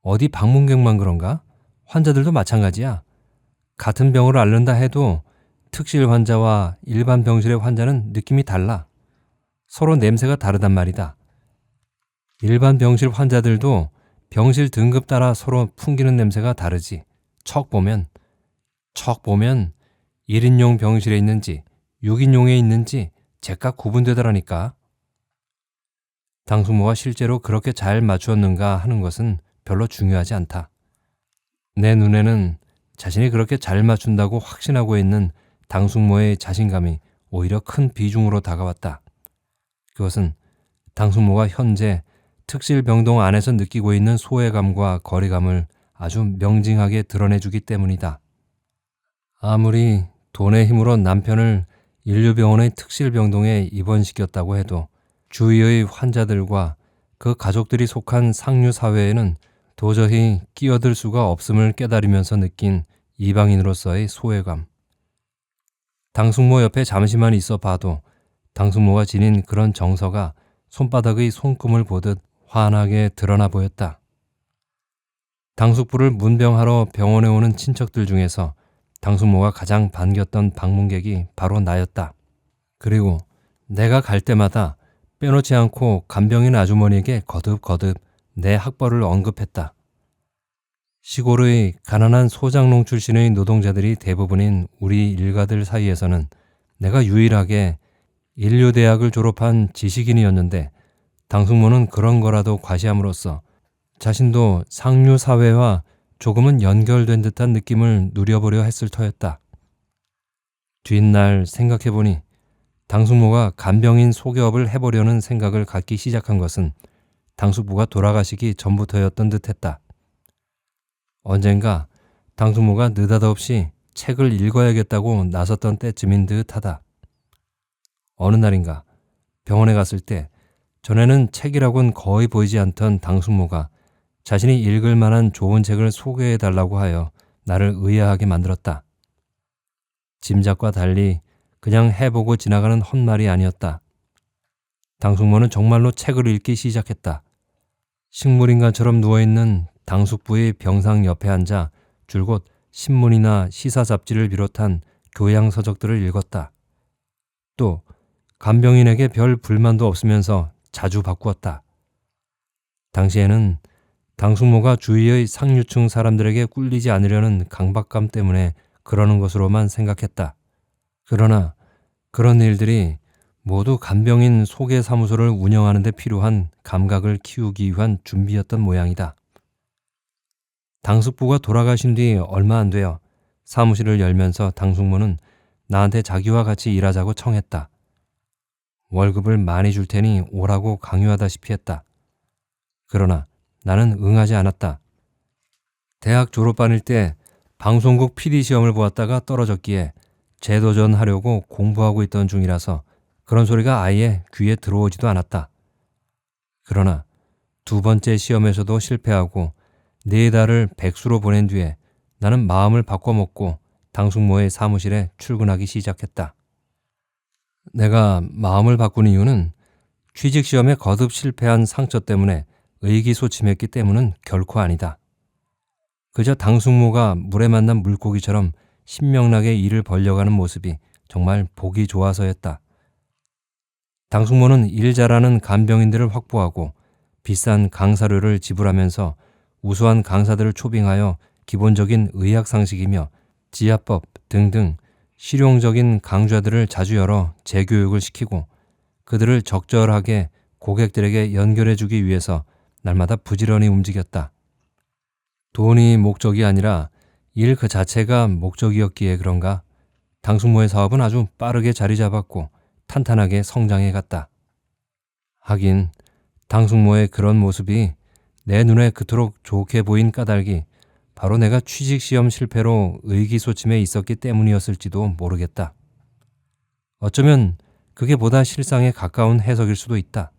어디 방문객만 그런가? 환자들도 마찬가지야. 같은 병을 앓는다 해도 특실 환자와 일반 병실의 환자는 느낌이 달라. 서로 냄새가 다르단 말이다. 일반 병실 환자들도 병실 등급 따라 서로 풍기는 냄새가 다르지. 척 보면 1인용 병실에 있는지 6인용에 있는지 제깍 구분되더라니까. 당숙모가 실제로 그렇게 잘 맞추었는가 하는 것은 별로 중요하지 않다. 내 눈에는 자신이 그렇게 잘 맞춘다고 확신하고 있는 당숙모의 자신감이 오히려 큰 비중으로 다가왔다. 그것은 당숙모가 현재 특실병동 안에서 느끼고 있는 소외감과 거리감을 아주 명징하게 드러내주기 때문이다. 아무리 돈의 힘으로 남편을 인류병원의 특실병동에 입원시켰다고 해도 주위의 환자들과 그 가족들이 속한 상류사회에는 도저히 끼어들 수가 없음을 깨달으면서 느낀 이방인으로서의 소외감. 당숙모 옆에 잠시만 있어 봐도 당숙모가 지닌 그런 정서가 손바닥의 손금을 보듯 환하게 드러나 보였다. 당숙부를 문병하러 병원에 오는 친척들 중에서 당숙모가 가장 반겼던 방문객이 바로 나였다. 그리고 내가 갈 때마다 빼놓지 않고 간병인 아주머니에게 거듭거듭 내 학벌을 언급했다. 시골의 가난한 소장농 출신의 노동자들이 대부분인 우리 일가들 사이에서는 내가 유일하게 인류대학을 졸업한 지식인이었는데 당숙모는 그런 거라도 과시함으로써 자신도 상류사회와 조금은 연결된 듯한 느낌을 누려보려 했을 터였다. 뒷날 생각해보니 당숙모가 간병인 소개업을 해보려는 생각을 갖기 시작한 것은 당숙부가 돌아가시기 전부터였던 듯했다. 언젠가 당숙모가 느닷없이 책을 읽어야겠다고 나섰던 때쯤인 듯하다. 어느 날인가 병원에 갔을 때 전에는 책이라곤 거의 보이지 않던 당숙모가 자신이 읽을 만한 좋은 책을 소개해달라고 하여 나를 의아하게 만들었다. 짐작과 달리 그냥 해보고 지나가는 헛말이 아니었다. 당숙모는 정말로 책을 읽기 시작했다. 식물인간처럼 누워있는 당숙부의 병상 옆에 앉아 줄곧 신문이나 시사 잡지를 비롯한 교양 서적들을 읽었다. 또 간병인에게 별 불만도 없으면서 자주 바꾸었다. 당시에는 당숙모가 주위의 상류층 사람들에게 꿀리지 않으려는 강박감 때문에 그러는 것으로만 생각했다. 그러나 그런 일들이 모두 간병인 소개사무소를 운영하는 데 필요한 감각을 키우기 위한 준비였던 모양이다. 당숙부가 돌아가신 뒤 얼마 안 되어 사무실을 열면서 당숙모는 나한테 자기와 같이 일하자고 청했다. 월급을 많이 줄 테니 오라고 강요하다시피 했다. 그러나 나는 응하지 않았다. 대학 졸업반일 때 방송국 PD 시험을 보았다가 떨어졌기에 재도전하려고 공부하고 있던 중이라서 그런 소리가 아예 귀에 들어오지도 않았다. 그러나 두 번째 시험에서도 실패하고 4달을 백수로 보낸 뒤에 나는 마음을 바꿔먹고 당숙모의 사무실에 출근하기 시작했다. 내가 마음을 바꾼 이유는 취직시험에 거듭 실패한 상처 때문에 의기소침했기 때문은 결코 아니다. 그저 당숙모가 물에 만난 물고기처럼 신명나게 일을 벌려가는 모습이 정말 보기 좋아서였다. 당숙모는 일 잘하는 간병인들을 확보하고 비싼 강사료를 지불하면서 우수한 강사들을 초빙하여 기본적인 의학 상식이며 지압법 등등 실용적인 강좌들을 자주 열어 재교육을 시키고 그들을 적절하게 고객들에게 연결해주기 위해서 날마다 부지런히 움직였다. 돈이 목적이 아니라 일 그 자체가 목적이었기에 그런가 당숙모의 사업은 아주 빠르게 자리 잡았고 탄탄하게 성장해 갔다. 하긴 당숙모의 그런 모습이 내 눈에 그토록 좋게 보인 까닭이 바로 내가 취직시험 실패로 의기소침해 있었기 때문이었을지도 모르겠다. 어쩌면 그게 보다 실상에 가까운 해석일 수도 있다.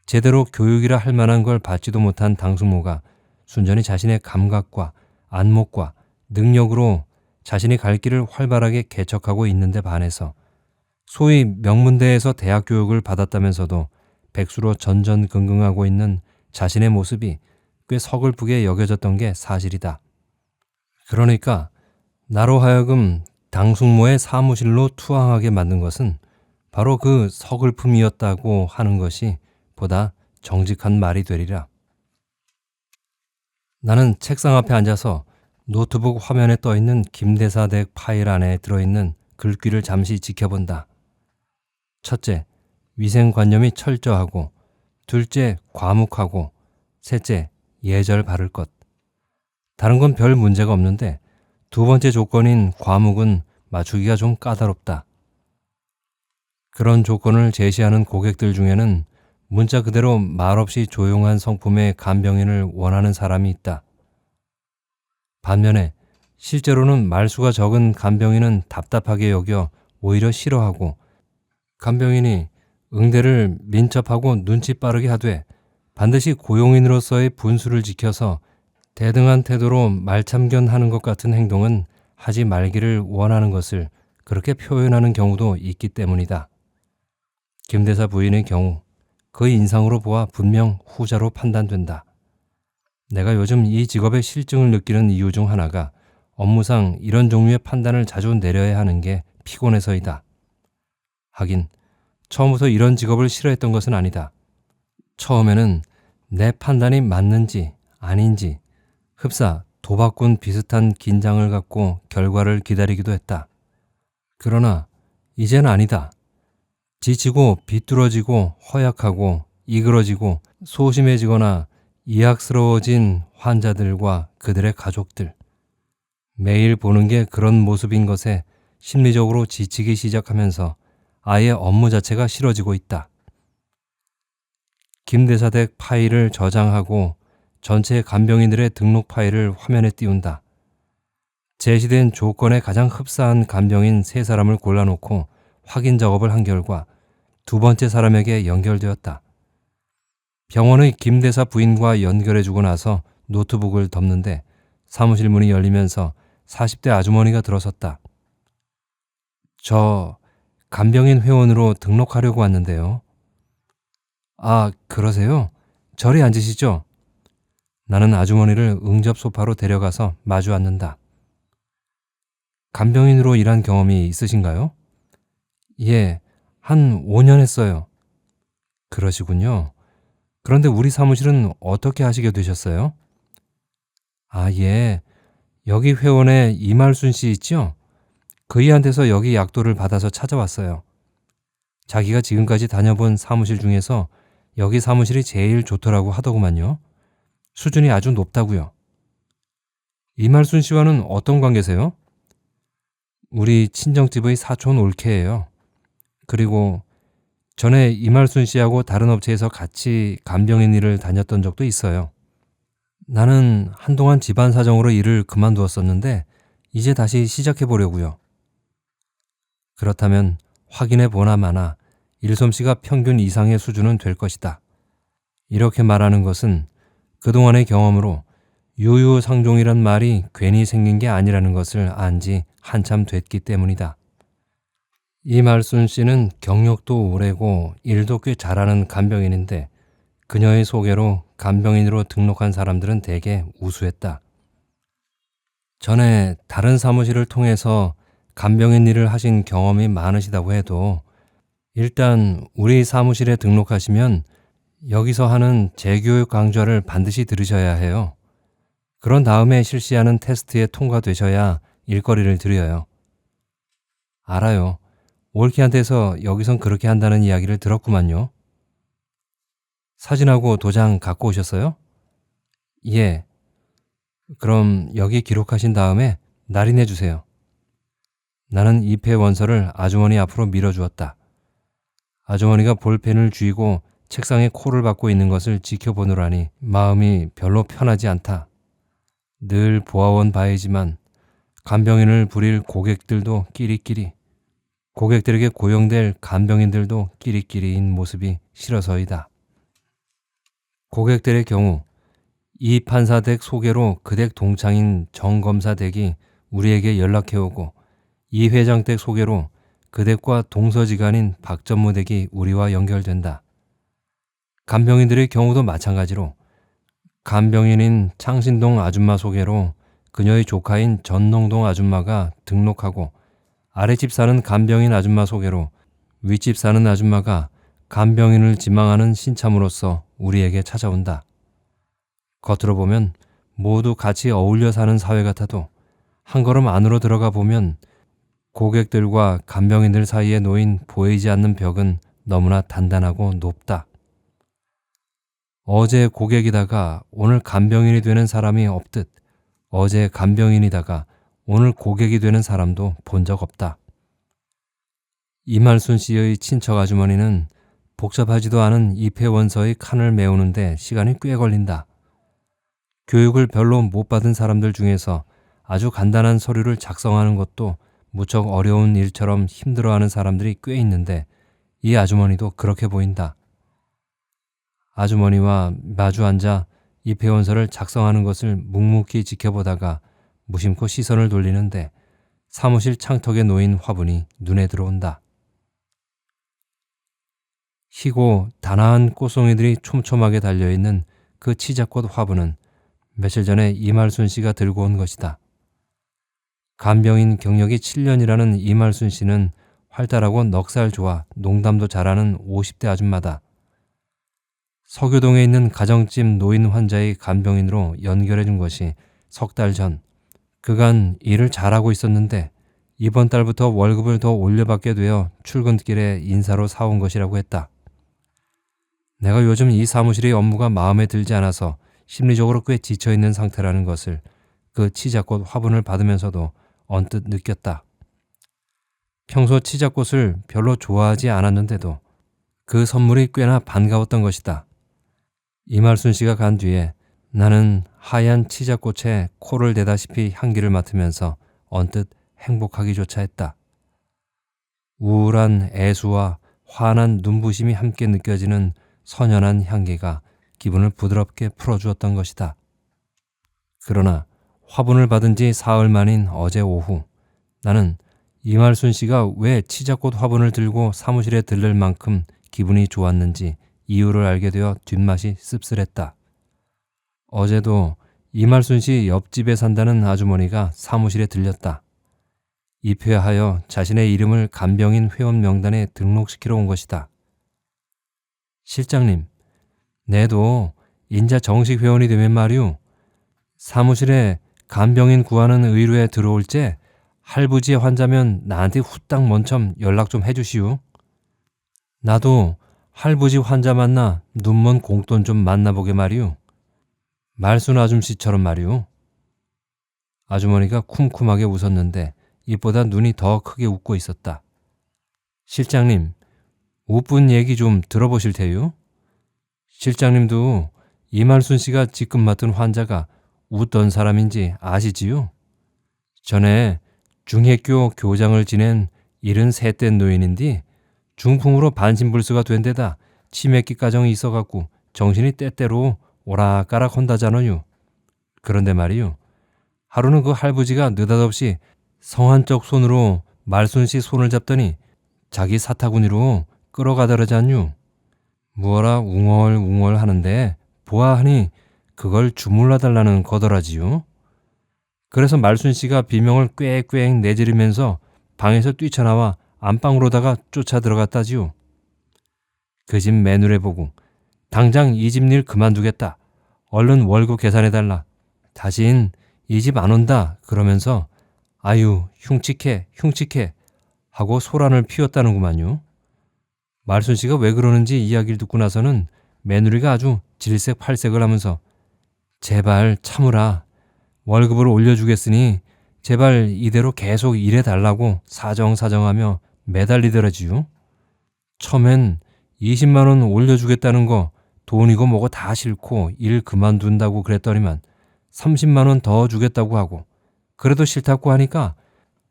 제대로 교육이라 할 만한 걸 받지도 못한 당숙모가 순전히 자신의 감각과 안목과 능력으로 자신이 갈 길을 활발하게 개척하고 있는데 반해서 소위 명문대에서 대학 교육을 받았다면서도 백수로 전전긍긍하고 있는 자신의 모습이 꽤 서글프게 여겨졌던 게 사실이다. 그러니까 나로 하여금 당숙모의 사무실로 투항하게 만든 것은 바로 그 서글픔이었다고 하는 것이 보다 정직한 말이 되리라. 나는 책상 앞에 앉아서 노트북 화면에 떠있는 김대사댁 파일 안에 들어있는 글귀를 잠시 지켜본다. 첫째, 위생관념이 철저하고, 둘째, 과묵하고, 셋째, 예절 바를 것. 다른 건 별 문제가 없는데 두 번째 조건인 과묵은 맞추기가 좀 까다롭다. 그런 조건을 제시하는 고객들 중에는 문자 그대로 말없이 조용한 성품의 간병인을 원하는 사람이 있다. 반면에 실제로는 말수가 적은 간병인은 답답하게 여겨 오히려 싫어하고 간병인이 응대를 민첩하고 눈치 빠르게 하되 반드시 고용인으로서의 분수를 지켜서 대등한 태도로 말참견하는 것 같은 행동은 하지 말기를 원하는 것을 그렇게 표현하는 경우도 있기 때문이다. 김대사 부인의 경우 그 인상으로 보아 분명 후자로 판단된다. 내가 요즘 이 직업의 실증을 느끼는 이유 중 하나가 업무상 이런 종류의 판단을 자주 내려야 하는 게 피곤해서이다. 하긴 처음부터 이런 직업을 싫어했던 것은 아니다. 처음에는 내 판단이 맞는지 아닌지 흡사 도박꾼 비슷한 긴장을 갖고 결과를 기다리기도 했다. 그러나 이젠 아니다. 지치고 비뚤어지고 허약하고 이그러지고 소심해지거나 이악스러워진 환자들과 그들의 가족들. 매일 보는 게 그런 모습인 것에 심리적으로 지치기 시작하면서 아예 업무 자체가 싫어지고 있다. 김대사댁 파일을 저장하고 전체 간병인들의 등록 파일을 화면에 띄운다. 제시된 조건에 가장 흡사한 간병인 3사람을 골라놓고 확인 작업을 한 결과 두 번째 사람에게 연결되었다. 병원의 김대사 부인과 연결해주고 나서 노트북을 덮는데 사무실 문이 열리면서 40대 아주머니가 들어섰다. 저 간병인 회원으로 등록하려고 왔는데요. 아, 그러세요? 저리 앉으시죠. 나는 아주머니를 응접 소파로 데려가서 마주 앉는다. 간병인으로 일한 경험이 있으신가요? 예, 한 5년 했어요. 그러시군요. 그런데 우리 사무실은 어떻게 하시게 되셨어요? 아, 예. 여기 회원에 이말순 씨 있죠? 그이한테서 여기 약도를 받아서 찾아왔어요. 자기가 지금까지 다녀본 사무실 중에서 여기 사무실이 제일 좋더라고 하더구만요. 수준이 아주 높다고요. 이말순 씨와는 어떤 관계세요? 우리 친정집의 사촌 올케예요. 그리고 전에 이말순 씨하고 다른 업체에서 같이 간병인 일을 다녔던 적도 있어요. 나는 한동안 집안 사정으로 일을 그만두었었는데 이제 다시 시작해 보려고요. 그렇다면 확인해 보나 마나 일솜씨가 평균 이상의 수준은 될 것이다. 이렇게 말하는 것은 그동안의 경험으로 유유상종이란 말이 괜히 생긴 게 아니라는 것을 안 지 한참 됐기 때문이다. 이말순 씨는 경력도 오래고 일도 꽤 잘하는 간병인인데 그녀의 소개로 간병인으로 등록한 사람들은 대개 우수했다. 전에 다른 사무실을 통해서 간병인 일을 하신 경험이 많으시다고 해도 일단 우리 사무실에 등록하시면 여기서 하는 재교육 강좌를 반드시 들으셔야 해요. 그런 다음에 실시하는 테스트에 통과되셔야 일거리를 드려요. 알아요. 올케한테서 여기선 그렇게 한다는 이야기를 들었구만요. 사진하고 도장 갖고 오셨어요? 예. 그럼 여기 기록하신 다음에 날인해 주세요. 나는 입회 원서를 아주머니 앞으로 밀어주었다. 아주머니가 볼펜을 쥐고 책상에 코를 박고 있는 것을 지켜보느라니 마음이 별로 편하지 않다. 늘 보아온 바이지만 간병인을 부릴 고객들도 끼리끼리, 고객들에게 고용될 간병인들도 끼리끼리인 모습이 싫어서이다. 고객들의 경우 이 판사 댁 소개로 그 댁 동창인 정 검사 댁이 우리에게 연락해오고 이 회장 댁 소개로 그 댁과 동서지간인 박 전무 댁이 우리와 연결된다. 간병인들의 경우도 마찬가지로 간병인인 창신동 아줌마 소개로 그녀의 조카인 전농동 아줌마가 등록하고 아랫집 사는 간병인 아줌마 소개로 윗집 사는 아줌마가 간병인을 지망하는 신참으로서 우리에게 찾아온다. 겉으로 보면 모두 같이 어울려 사는 사회 같아도 한 걸음 안으로 들어가 보면 고객들과 간병인들 사이에 놓인 보이지 않는 벽은 너무나 단단하고 높다. 어제 고객이다가 오늘 간병인이 되는 사람이 없듯 어제 간병인이다가 오늘 고객이 되는 사람도 본 적 없다. 이말순 씨의 친척 아주머니는 복잡하지도 않은 입회 원서의 칸을 메우는데 시간이 꽤 걸린다. 교육을 별로 못 받은 사람들 중에서 아주 간단한 서류를 작성하는 것도 무척 어려운 일처럼 힘들어하는 사람들이 꽤 있는데 이 아주머니도 그렇게 보인다. 아주머니와 마주 앉아 입회 원서를 작성하는 것을 묵묵히 지켜보다가 무심코 시선을 돌리는데 사무실 창턱에 놓인 화분이 눈에 들어온다. 희고 단아한 꽃송이들이 촘촘하게 달려있는 그 치자꽃 화분은 며칠 전에 이말순 씨가 들고 온 것이다. 간병인 경력이 7년이라는 이말순 씨는 활달하고 넉살 좋아 농담도 잘하는 50대 아줌마다. 서교동에 있는 가정집 노인 환자의 간병인으로 연결해 준 것이 석 달 전. 그간 일을 잘하고 있었는데 이번 달부터 월급을 더 올려받게 되어 출근길에 인사로 사온 것이라고 했다. 내가 요즘 이 사무실의 업무가 마음에 들지 않아서 심리적으로 꽤 지쳐있는 상태라는 것을 그 치자꽃 화분을 받으면서도 언뜻 느꼈다. 평소 치자꽃을 별로 좋아하지 않았는데도 그 선물이 꽤나 반가웠던 것이다. 이말순 씨가 간 뒤에 나는 하얀 치자꽃에 코를 대다시피 향기를 맡으면서 언뜻 행복하기조차 했다. 우울한 애수와 환한 눈부심이 함께 느껴지는 선연한 향기가 기분을 부드럽게 풀어주었던 것이다. 그러나 화분을 받은 지 사흘 만인 어제 오후 나는 이말순 씨가 왜 치자꽃 화분을 들고 사무실에 들를 만큼 기분이 좋았는지 이유를 알게 되어 뒷맛이 씁쓸했다. 어제도 이말순 씨 옆집에 산다는 아주머니가 사무실에 들렸다. 입회하여 자신의 이름을 간병인 회원 명단에 등록시키러 온 것이다. 실장님, 내도 인자 정식 회원이 되면 말이오. 사무실에 간병인 구하는 의뢰에 들어올 때 할부지의 환자면 나한테 후딱 먼저 연락 좀 해주시오. 나도 할부지 환자 만나 눈먼 공돈 좀 만나보게 말이오. 말순 아줌씨처럼 말이오. 아주머니가 쿰쿰하게 웃었는데 입보다 눈이 더 크게 웃고 있었다. 실장님, 우쁜 얘기 좀 들어보실 테요. 실장님도 이말순 씨가 지금 맡은 환자가 어떤 사람인지 아시지요? 전에 중학교 교장을 지낸 73대 노인인데 중풍으로 반신불수가 된 데다 치매기 가정이 있어갖고 정신이 때때로 오락가락 한다잖아요. 그런데 말이요. 하루는 그 할부지가 느닷없이 성한쪽 손으로 말순 씨 손을 잡더니 자기 사타구니로 끌어가더라잖요. 뭐라 웅얼웅얼 하는데 보아하니 그걸 주물러 달라는 거더라지요. 그래서 말순 씨가 비명을 꽥꽥 내지르면서 방에서 뛰쳐나와 안방으로다가 쫓아 들어갔다지요. 그 집 매누래 보고 당장 이 집 일 그만두겠다. 얼른 월급 계산해달라. 다신 이 집 안 온다. 그러면서 아유 흉측해 흉측해 하고 소란을 피웠다는구만요. 말순 씨가 왜 그러는지 이야기를 듣고 나서는 매누리가 아주 질색팔색을 하면서 제발 참으라. 월급을 올려주겠으니 제발 이대로 계속 일해달라고 사정사정하며 매달리더라지요. 처음엔 20만 원 올려주겠다는 거 돈이고 뭐고 다 싫고 일 그만둔다고 그랬더니만 30만 원 더 주겠다고 하고 그래도 싫다고 하니까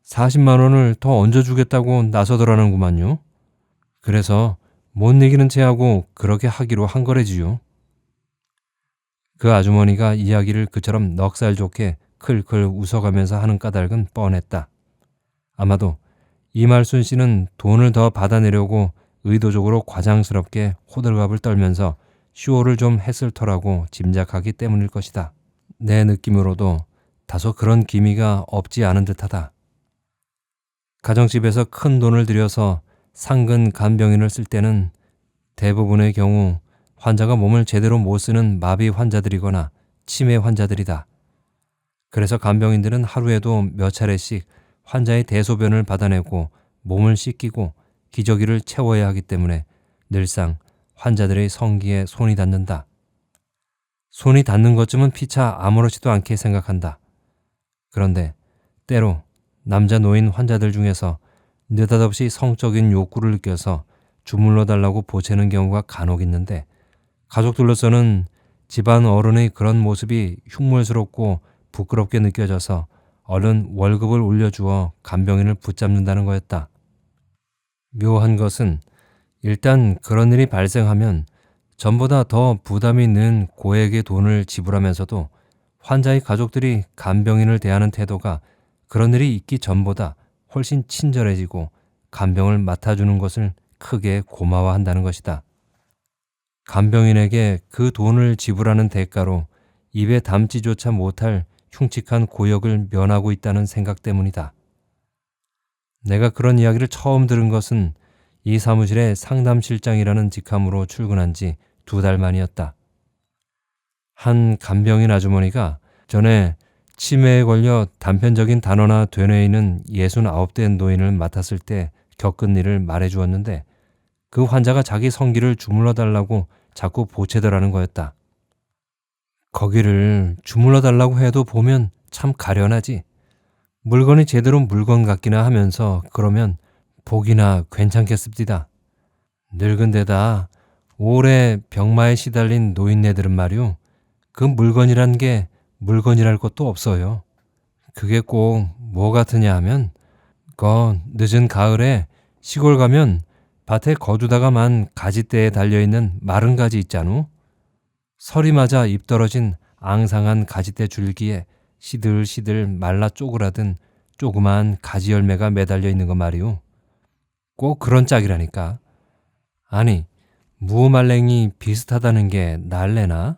40만 원을 더 얹어주겠다고 나서더라는구만요. 그래서 못 이기는 체하고 그렇게 하기로 한 거래지요. 그 아주머니가 이야기를 그처럼 넉살 좋게 클클 웃어가면서 하는 까닭은 뻔했다. 아마도 이말순 씨는 돈을 더 받아내려고 의도적으로 과장스럽게 호들갑을 떨면서 쇼를 좀 했을 터라고 짐작하기 때문일 것이다. 내 느낌으로도 다소 그런 기미가 없지 않은 듯하다. 가정집에서 큰 돈을 들여서 상근 간병인을 쓸 때는 대부분의 경우 환자가 몸을 제대로 못 쓰는 마비 환자들이거나 치매 환자들이다. 그래서 간병인들은 하루에도 몇 차례씩 환자의 대소변을 받아내고 몸을 씻기고 기저귀를 채워야 하기 때문에 늘상 환자들의 성기에 손이 닿는다. 손이 닿는 것쯤은 피차 아무렇지도 않게 생각한다. 그런데 때로 남자 노인 환자들 중에서 느닷없이 성적인 욕구를 느껴서 주물러 달라고 보채는 경우가 간혹 있는데 가족들로서는 집안 어른의 그런 모습이 흉물스럽고 부끄럽게 느껴져서 얼른 월급을 올려주어 간병인을 붙잡는다는 거였다. 묘한 것은 일단 그런 일이 발생하면 전보다 더 부담이 는 고액의 돈을 지불하면서도 환자의 가족들이 간병인을 대하는 태도가 그런 일이 있기 전보다 훨씬 친절해지고 간병을 맡아주는 것을 크게 고마워한다는 것이다. 간병인에게 그 돈을 지불하는 대가로 입에 담지조차 못할 흉측한 고역을 면하고 있다는 생각 때문이다. 내가 그런 이야기를 처음 들은 것은 이 사무실에 상담실장이라는 직함으로 출근한 지 2달 만이었다. 한 간병인 아주머니가 전에 치매에 걸려 단편적인 단어나 되뇌 있는 69대 노인을 맡았을 때 겪은 일을 말해주었는데 그 환자가 자기 성기를 주물러 달라고 자꾸 보채더라는 거였다. 거기를 주물러 달라고 해도 보면 참 가련하지. 물건이 제대로 물건 같기나 하면서 그러면 보기나 괜찮겠습니다. 늙은 데다 오래 병마에 시달린 노인네들은 말이오. 그 물건이란 게 물건이랄 것도 없어요. 그게 꼭 뭐 같으냐 하면 늦은 가을에 시골 가면 밭에 거두다가 만 가지대에 달려있는 마른 가지 있잖우. 설이 맞아 입 떨어진 앙상한 가지대 줄기에 시들시들 말라 쪼그라든 조그만 가지 열매가 매달려 있는 거 말이오. 꼭 그런 짝이라니까. 아니 무말랭이 비슷하다는 게 날래나?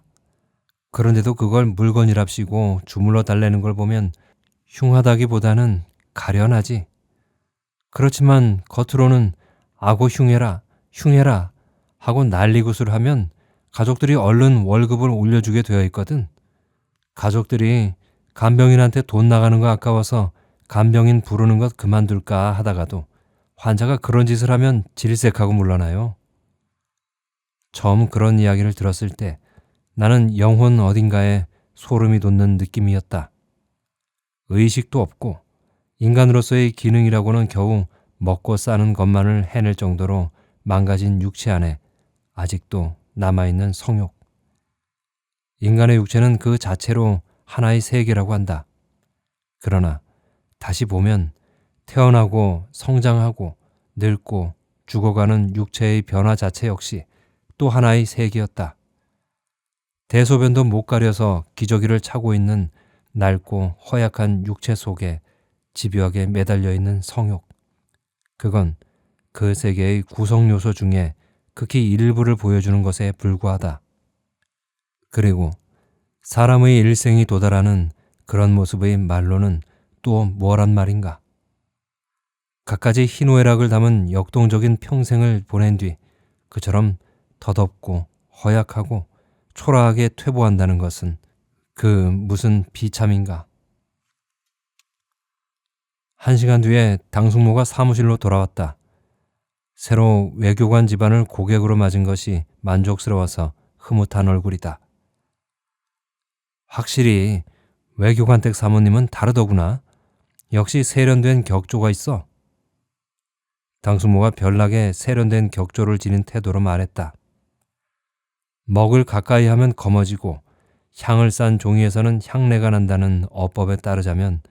그런데도 그걸 물건이랍시고 주물러 달래는 걸 보면 흉하다기보다는 가련하지. 그렇지만 겉으로는 아고 흉해라 흉해라 하고 난리굿을 하면 가족들이 얼른 월급을 올려주게 되어 있거든. 가족들이 간병인한테 돈 나가는 거 아까워서 간병인 부르는 것 그만둘까 하다가도 환자가 그런 짓을 하면 질색하고 물러나요. 처음 그런 이야기를 들었을 때 나는 영혼 어딘가에 소름이 돋는 느낌이었다. 의식도 없고 인간으로서의 기능이라고는 겨우 먹고 싸는 것만을 해낼 정도로 망가진 육체 안에 아직도 남아있는 성욕. 인간의 육체는 그 자체로 하나의 세계라고 한다. 그러나 다시 보면 태어나고 성장하고 늙고 죽어가는 육체의 변화 자체 역시 또 하나의 세계였다. 대소변도 못 가려서 기저귀를 차고 있는 낡고 허약한 육체 속에 집요하게 매달려 있는 성욕. 그건 그 세계의 구성 요소 중에 극히 일부를 보여주는 것에 불과하다. 그리고 사람의 일생이 도달하는 그런 모습의 말로는 또 뭐란 말인가? 갖가지 희노애락을 담은 역동적인 평생을 보낸 뒤 그처럼 덧없고 허약하고 초라하게 퇴보한다는 것은 그 무슨 비참인가? 1시간 뒤에 당숙모가 사무실로 돌아왔다. 새로 외교관 집안을 고객으로 맞은 것이 만족스러워서 흐뭇한 얼굴이다. 확실히 외교관 댁 사모님은 다르더구나. 역시 세련된 격조가 있어. 당숙모가 별나게 세련된 격조를 지닌 태도로 말했다. 먹을 가까이 하면 검어지고 향을 싼 종이에서는 향내가 난다는 어법에 따르자면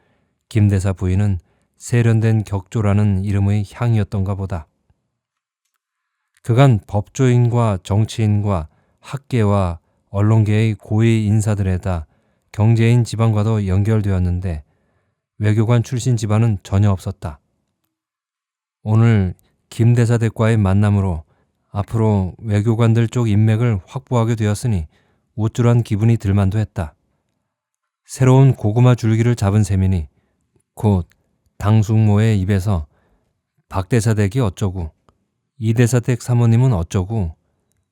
김대사 부인은 세련된 격조라는 이름의 향이었던가 보다. 그간 법조인과 정치인과 학계와 언론계의 고위 인사들에다 경제인 집안과도 연결되었는데 외교관 출신 집안은 전혀 없었다. 오늘 김대사 댁과의 만남으로 앞으로 외교관들 쪽 인맥을 확보하게 되었으니 우쭐한 기분이 들만도 했다. 새로운 고구마 줄기를 잡은 셈이니 곧 당숙모의 입에서 박대사 댁이 어쩌고 이대사 댁 사모님은 어쩌고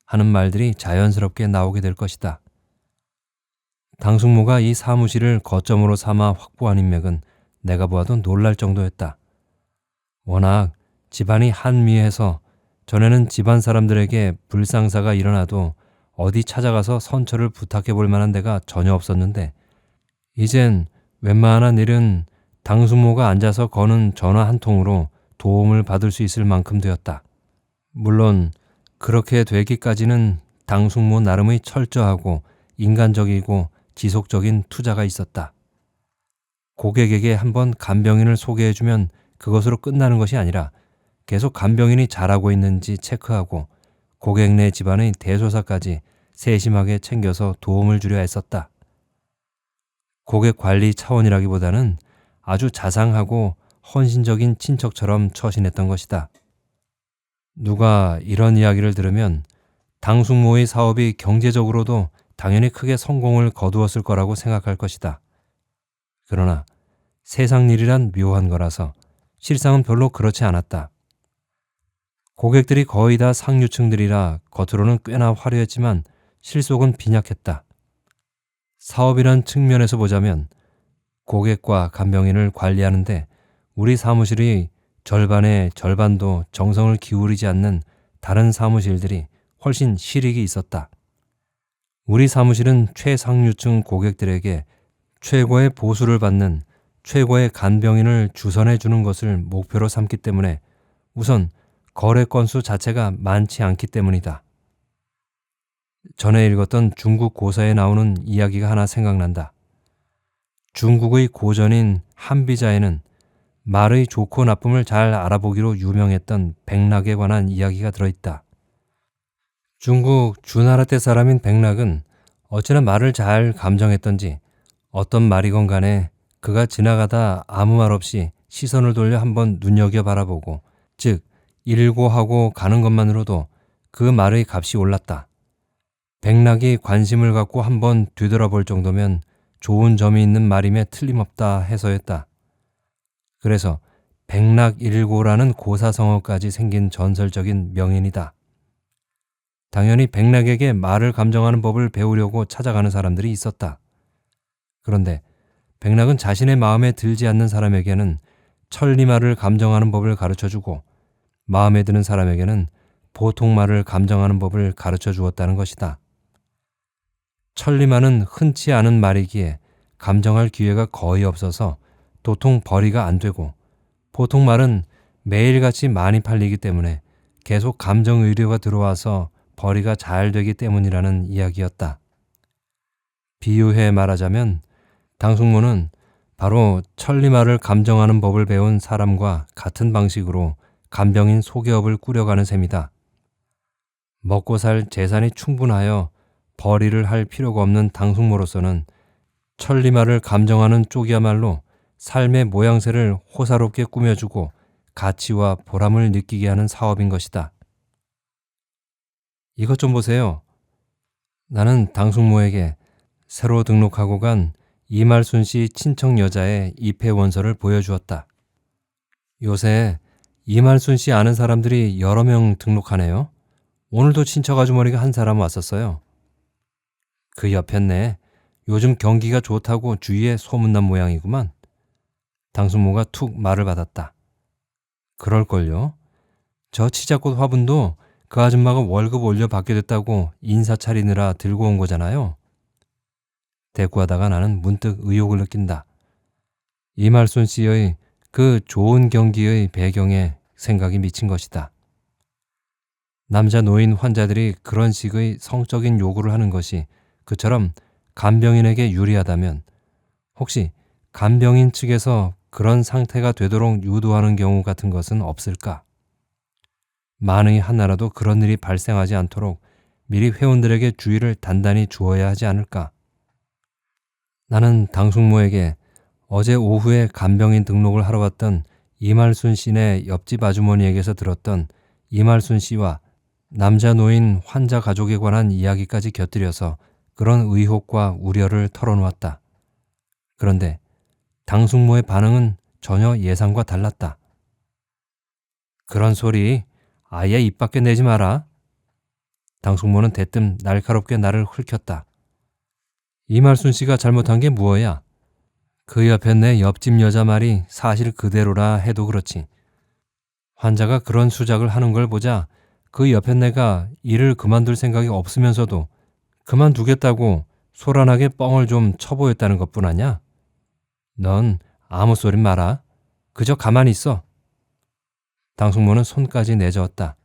하는 말들이 자연스럽게 나오게 될 것이다. 당숙모가 이 사무실을 거점으로 삼아 확보한 인맥은 내가 보아도 놀랄 정도였다. 워낙 집안이 한미해서 전에는 집안 사람들에게 불상사가 일어나도 어디 찾아가서 선처를 부탁해 볼 만한 데가 전혀 없었는데 이젠 웬만한 일은 당숙모가 앉아서 거는 전화 한 통으로 도움을 받을 수 있을 만큼 되었다. 물론 그렇게 되기까지는 당숙모 나름의 철저하고 인간적이고 지속적인 투자가 있었다. 고객에게 한번 간병인을 소개해주면 그것으로 끝나는 것이 아니라 계속 간병인이 잘하고 있는지 체크하고 고객네 집안의 대소사까지 세심하게 챙겨서 도움을 주려 했었다. 고객 관리 차원이라기보다는 아주 자상하고 헌신적인 친척처럼 처신했던 것이다. 누가 이런 이야기를 들으면 당숙모의 사업이 경제적으로도 당연히 크게 성공을 거두었을 거라고 생각할 것이다. 그러나 세상 일이란 묘한 거라서 실상은 별로 그렇지 않았다. 고객들이 거의 다 상류층들이라 겉으로는 꽤나 화려했지만 실속은 빈약했다. 사업이란 측면에서 보자면 고객과 간병인을 관리하는데 우리 사무실이 절반의 절반도 정성을 기울이지 않는 다른 사무실들이 훨씬 실익이 있었다. 우리 사무실은 최상류층 고객들에게 최고의 보수를 받는 최고의 간병인을 주선해 주는 것을 목표로 삼기 때문에 우선 거래 건수 자체가 많지 않기 때문이다. 전에 읽었던 중국 고사에 나오는 이야기가 하나 생각난다. 중국의 고전인 한비자에는 말의 좋고 나쁨을 잘 알아보기로 유명했던 백락에 관한 이야기가 들어있다. 중국 주나라 때 사람인 백락은 어찌나 말을 잘 감정했던지 어떤 말이건 간에 그가 지나가다 아무 말 없이 시선을 돌려 한번 눈여겨 바라보고 즉 일고하고 가는 것만으로도 그 말의 값이 올랐다. 백락이 관심을 갖고 한번 뒤돌아볼 정도면 좋은 점이 있는 말임에 틀림없다 해서였다. 그래서 백락일고라는 고사성어까지 생긴 전설적인 명인이다. 당연히 백락에게 말을 감정하는 법을 배우려고 찾아가는 사람들이 있었다. 그런데 백락은 자신의 마음에 들지 않는 사람에게는 천리말을 감정하는 법을 가르쳐주고 마음에 드는 사람에게는 보통 말을 감정하는 법을 가르쳐 주었다는 것이다. 천리말은 흔치 않은 말이기에 감정할 기회가 거의 없어서 도통 벌이가 안 되고, 보통 말은 매일같이 많이 팔리기 때문에 계속 감정 의료가 들어와서 벌이가 잘 되기 때문이라는 이야기였다. 비유해 말하자면 당숙모는 바로 천리말을 감정하는 법을 배운 사람과 같은 방식으로 간병인 소개업을 꾸려가는 셈이다. 먹고 살 재산이 충분하여 벌이를 할 필요가 없는 당숙모로서는 천리말을 감정하는 쪽이야말로 삶의 모양새를 호사롭게 꾸며주고 가치와 보람을 느끼게 하는 사업인 것이다. 이것 좀 보세요. 나는 당숙모에게 새로 등록하고 간 이말순 씨 친척 여자의 입회 원서를 보여주었다. 요새 이말순 씨 아는 사람들이 여러 명 등록하네요. 오늘도 친척 아주머니가 한 사람 왔었어요. 그 옆였네. 요즘 경기가 좋다고 주위에 소문난 모양이구만. 당숙모가 툭 말을 받았다. 그럴걸요. 저 치자꽃 화분도 그 아줌마가 월급 올려 받게 됐다고 인사 차리느라 들고 온 거잖아요. 대꾸하다가 나는 문득 의욕을 느낀다. 이말순 씨의 그 좋은 경기의 배경에 생각이 미친 것이다. 남자 노인 환자들이 그런 식의 성적인 요구를 하는 것이 그처럼 간병인에게 유리하다면 혹시 간병인 측에서 그런 상태가 되도록 유도하는 경우 같은 것은 없을까? 만의 하나라도 그런 일이 발생하지 않도록 미리 회원들에게 주의를 단단히 주어야 하지 않을까? 나는 당숙모에게 어제 오후에 간병인 등록을 하러 왔던 이말순 씨네 옆집 아주머니에게서 들었던 이말순 씨와 남자 노인 환자 가족에 관한 이야기까지 곁들여서 그런 의혹과 우려를 털어놓았다. 그런데 당숙모의 반응은 전혀 예상과 달랐다. 그런 소리 아예 입 밖에 내지 마라. 당숙모는 대뜸 날카롭게 나를 훑켰다. 이말순 씨가 잘못한 게 무엇이야? 그 옆에 내 옆집 여자 말이 사실 그대로라 해도 그렇지. 환자가 그런 수작을 하는 걸 보자 그 옆에 내가 일을 그만둘 생각이 없으면서도 그만두겠다고 소란하게 뻥을 좀 쳐보였다는 것뿐 아냐? 넌 아무 소린 마라. 그저 가만히 있어. 당숙모는 손까지 내저었다.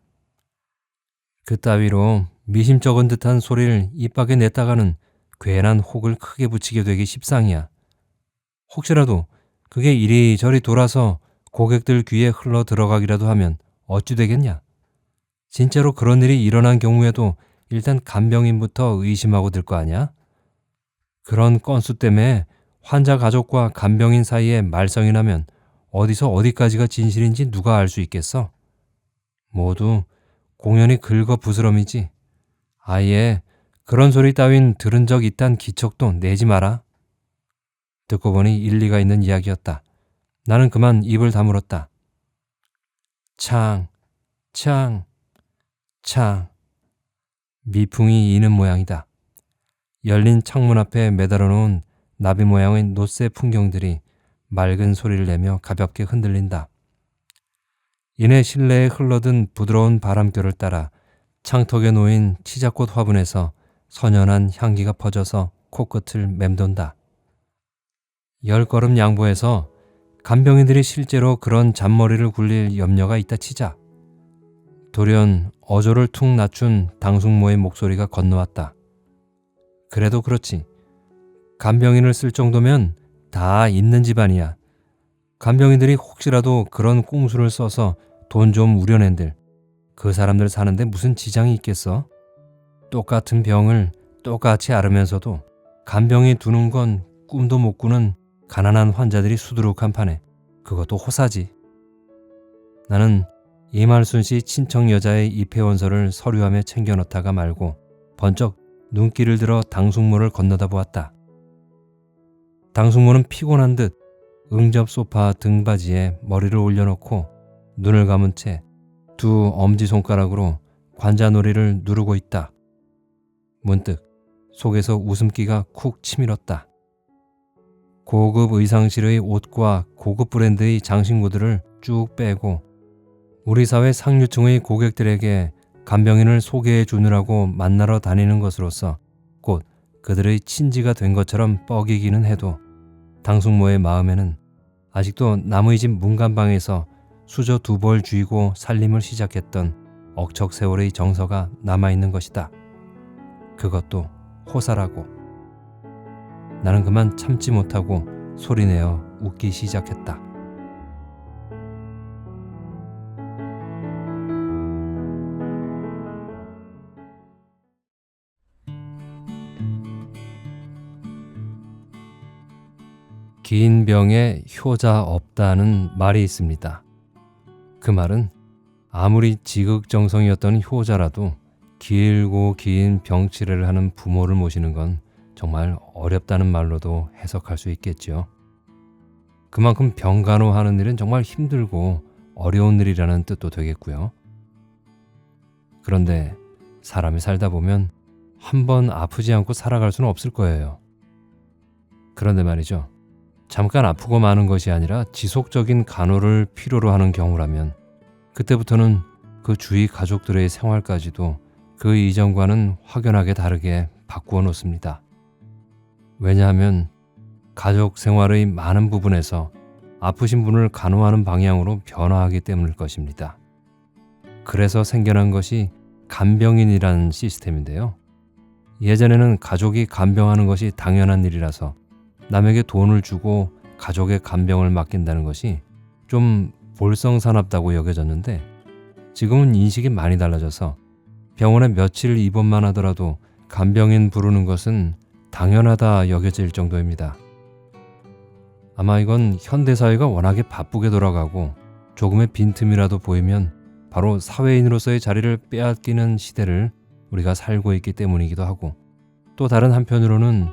그따위로 미심쩍은 듯한 소리를 입 밖에 냈다가는 괜한 혹을 크게 붙이게 되기 십상이야. 혹시라도 그게 이리저리 돌아서 고객들 귀에 흘러 들어가기라도 하면 어찌 되겠냐? 진짜로 그런 일이 일어난 경우에도 일단 간병인부터 의심하고 들 거 아냐? 그런 건수 때문에 환자 가족과 간병인 사이에 말썽이 나면 어디서 어디까지가 진실인지 누가 알 수 있겠어? 모두 공연히 긁어 부스럼이지. 아예 그런 소리 따윈 들은 적 있단 기척도 내지 마라. 듣고 보니 일리가 있는 이야기였다. 나는 그만 입을 다물었다. 창, 창, 창. 미풍이 이는 모양이다. 열린 창문 앞에 매달아 놓은 나비 모양의 노새 풍경들이 맑은 소리를 내며 가볍게 흔들린다. 이내 실내에 흘러든 부드러운 바람결을 따라 창턱에 놓인 치자꽃 화분에서 선연한 향기가 퍼져서 코끝을 맴돈다. 10걸음 양보해서 간병인들이 실제로 그런 잔머리를 굴릴 염려가 있다 치자. 돌연 어조를 툭 낮춘 당숙모의 목소리가 건너왔다. 그래도 그렇지. 간병인을 쓸 정도면 다 있는 집안이야. 간병인들이 혹시라도 그런 꽁수를 써서 돈 좀 우려낸들 그 사람들 사는데 무슨 지장이 있겠어? 똑같은 병을 똑같이 앓으면서도 간병이 두는 건 꿈도 못 꾸는 가난한 환자들이 수두룩한 판에 그것도 호사지. 나는 이말순 씨 친척 여자의 입회원서를 서류함에 챙겨 넣다가 말고 번쩍 눈길을 들어 당숙모를 건너다 보았다. 당숙모는 피곤한 듯 응접 소파 등받이에 머리를 올려놓고 눈을 감은 채 두 엄지손가락으로 관자놀이를 누르고 있다. 문득 속에서 웃음기가 쿡 치밀었다. 고급 의상실의 옷과 고급 브랜드의 장신구들을 쭉 빼고 우리 사회 상류층의 고객들에게 간병인을 소개해 주느라고 만나러 다니는 것으로서 곧 그들의 친지가 된 것처럼 뻐기기는 해도 당숙모의 마음에는 아직도 남의 집 문간방에서 수저 2벌 쥐고 살림을 시작했던 억척 세월의 정서가 남아있는 것이다. 그것도 호사라고. 나는 그만 참지 못하고 소리내어 웃기 시작했다. 긴 병에 효자 없다는 말이 있습니다. 그 말은 아무리 지극정성이었던 효자라도 길고 긴 병치레를 하는 부모를 모시는 건 정말 어렵다는 말로도 해석할 수 있겠죠. 그만큼 병간호하는 일은 정말 힘들고 어려운 일이라는 뜻도 되겠고요. 그런데 사람이 살다 보면 한 번 아프지 않고 살아갈 수는 없을 거예요. 그런데 말이죠. 잠깐 아프고 마는 것이 아니라 지속적인 간호를 필요로 하는 경우라면 그때부터는 그 주위 가족들의 생활까지도 그 이전과는 확연하게 다르게 바꾸어 놓습니다. 왜냐하면 가족 생활의 많은 부분에서 아프신 분을 간호하는 방향으로 변화하기 때문일 것입니다. 그래서 생겨난 것이 간병인이라는 시스템인데요. 예전에는 가족이 간병하는 것이 당연한 일이라서 남에게 돈을 주고 가족의 간병을 맡긴다는 것이 좀 볼성사납다고 여겨졌는데 지금은 인식이 많이 달라져서 병원에 며칠 입원만 하더라도 간병인 부르는 것은 당연하다 여겨질 정도입니다. 아마 이건 현대사회가 워낙에 바쁘게 돌아가고 조금의 빈틈이라도 보이면 바로 사회인으로서의 자리를 빼앗기는 시대를 우리가 살고 있기 때문이기도 하고 또 다른 한편으로는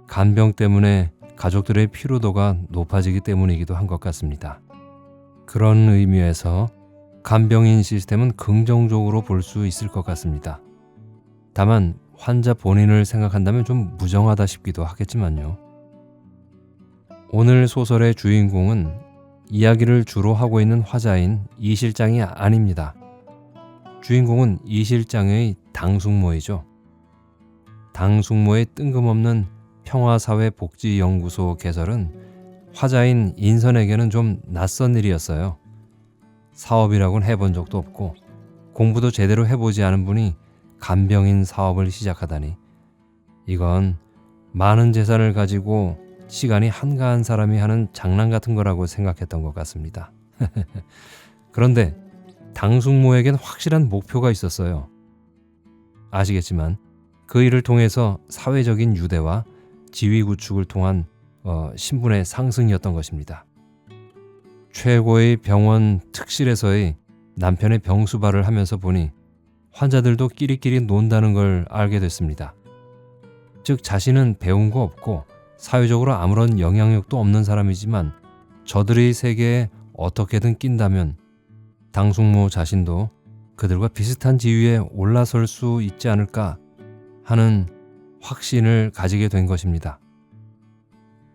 간병 때문에 가족들의 피로도가 높아지기 때문이기도 한 것 같습니다. 그런 의미에서 간병인 시스템은 긍정적으로 볼 수 있을 것 같습니다. 다만 환자 본인을 생각한다면 좀 무정하다 싶기도 하겠지만요. 오늘 소설의 주인공은 이야기를 주로 하고 있는 화자인 이 실장이 아닙니다. 주인공은 이 실장의 당숙모이죠. 당숙모의 뜬금없는 평화사회복지연구소 개설은 화자인 인선에게는 좀 낯선 일이었어요. 사업이라고는 해본 적도 없고 공부도 제대로 해보지 않은 분이 간병인 사업을 시작하다니 이건 많은 재산을 가지고 시간이 한가한 사람이 하는 장난 같은 거라고 생각했던 것 같습니다. 그런데 당숙모에겐 확실한 목표가 있었어요. 아시겠지만 그 일을 통해서 사회적인 유대와 지위 구축을 통한 신분의 상승이었던 것입니다. 최고의 병원 특실에서의 남편의 병수발을 하면서 보니 환자들도 끼리끼리 논다는 걸 알게 됐습니다. 즉 자신은 배운 거 없고 사회적으로 아무런 영향력도 없는 사람이지만 저들의 세계에 어떻게든 낀다면 당숙모 자신도 그들과 비슷한 지위에 올라설 수 있지 않을까 하는 확신을 가지게 된 것입니다.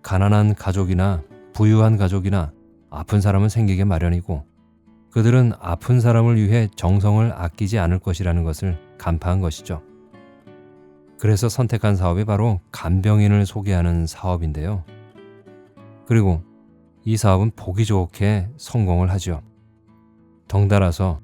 가난한 가족이나 부유한 가족이나 아픈 사람은 생기게 마련이고 그들은 아픈 사람을 위해 정성을 아끼지 않을 것이라는 것을 간파한 것이죠. 그래서 선택한 사업이 바로 간병인을 소개하는 사업인데요. 그리고 이 사업은 보기 좋게 성공을 하죠. 덩달아서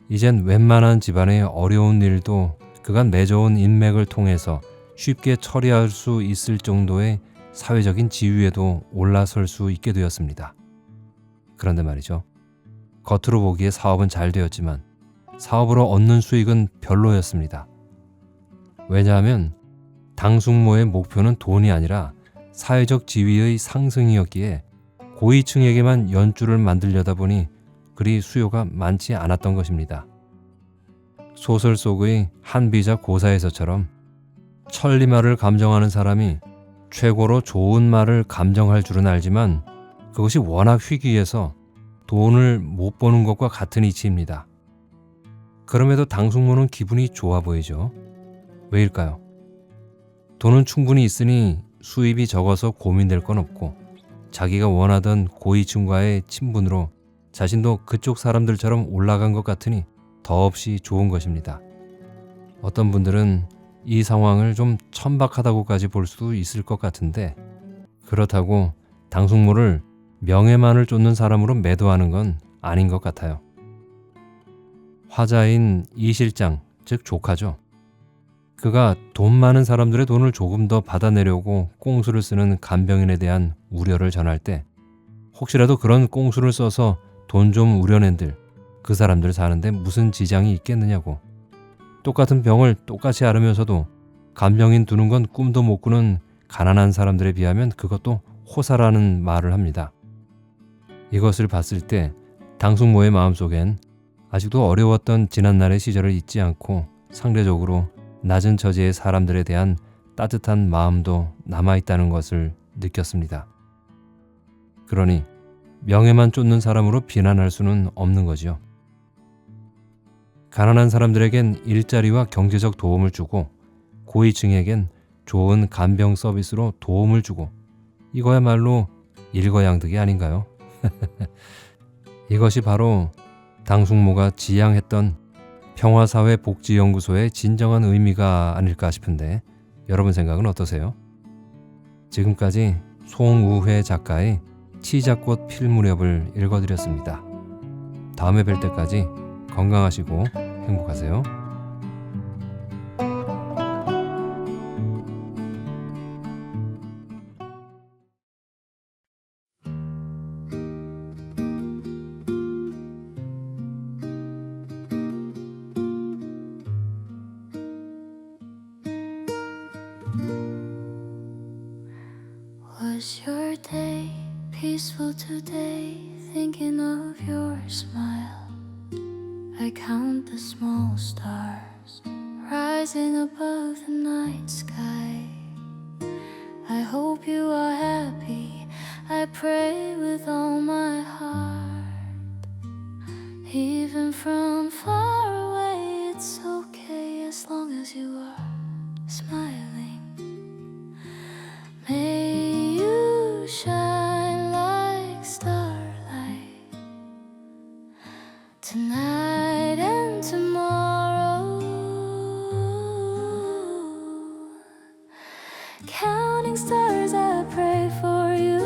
이젠 웬만한 집안의 어려운 일도 그간 맺어온 인맥을 통해서 쉽게 처리할 수 있을 정도의 사회적인 지위에도 올라설 수 있게 되었습니다. 그런데 말이죠. 겉으로 보기에 사업은 잘 되었지만 사업으로 얻는 수익은 별로였습니다. 왜냐하면 당숙모의 목표는 돈이 아니라 사회적 지위의 상승이었기에 고위층에게만 연줄을 만들려다 보니 그리 수요가 많지 않았던 것입니다. 소설 속의 한비자 고사에서처럼 천리말을 감정하는 사람이 최고로 좋은 말을 감정할 줄은 알지만 그것이 워낙 희귀해서 돈을 못 버는 것과 같은 이치입니다. 그럼에도 당숙모는 기분이 좋아 보이죠. 왜일까요? 돈은 충분히 있으니 수입이 적어서 고민될 건 없고 자기가 원하던 고위층과의 친분으로 자신도 그쪽 사람들처럼 올라간 것 같으니 더없이 좋은 것입니다. 어떤 분들은 이 상황을 좀 천박하다고까지 볼 수도 있을 것 같은데, 그렇다고 당숙모를 명예만을 쫓는 사람으로 매도하는 건 아닌 것 같아요. 화자인 이 실장, 즉 조카죠. 그가 돈 많은 사람들의 돈을 조금 더 받아내려고 꽁수를 쓰는 간병인에 대한 우려를 전할 때, 혹시라도 그런 꽁수를 써서 돈 좀 우려낸들 그 사람들 사는데 무슨 지장이 있겠느냐고, 똑같은 병을 똑같이 앓으면서도 간병인 두는 건 꿈도 못 꾸는 가난한 사람들에 비하면 그것도 호사라는 말을 합니다. 이것을 봤을 때 당숙모의 마음속엔 아직도 어려웠던 지난날의 시절을 잊지 않고 상대적으로 낮은 처지의 사람들에 대한 따뜻한 마음도 남아있다는 것을 느꼈습니다. 그러니 명예만 쫓는 사람으로 비난할 수는 없는 거지요. 가난한 사람들에겐 일자리와 경제적 도움을 주고 고위층에겐 좋은 간병 서비스로 도움을 주고, 이거야말로 일거양득이 아닌가요? 이것이 바로 당숙모가 지향했던 평화사회복지연구소의 진정한 의미가 아닐까 싶은데, 여러분 생각은 어떠세요? 지금까지 송우회 작가의 치자꽃 필 무렵을 읽어드렸습니다. 다음에 뵐 때까지 건강하시고 행복하세요. Was your day peaceful today? Thinking of your smile, I count the small stars rising above the night sky. I hope you are happy, I pray with all my heart. Even from far away, it's okay as long as you are smiling. May you shine like starlight tonight and tomorrow. Counting stars, I pray for you,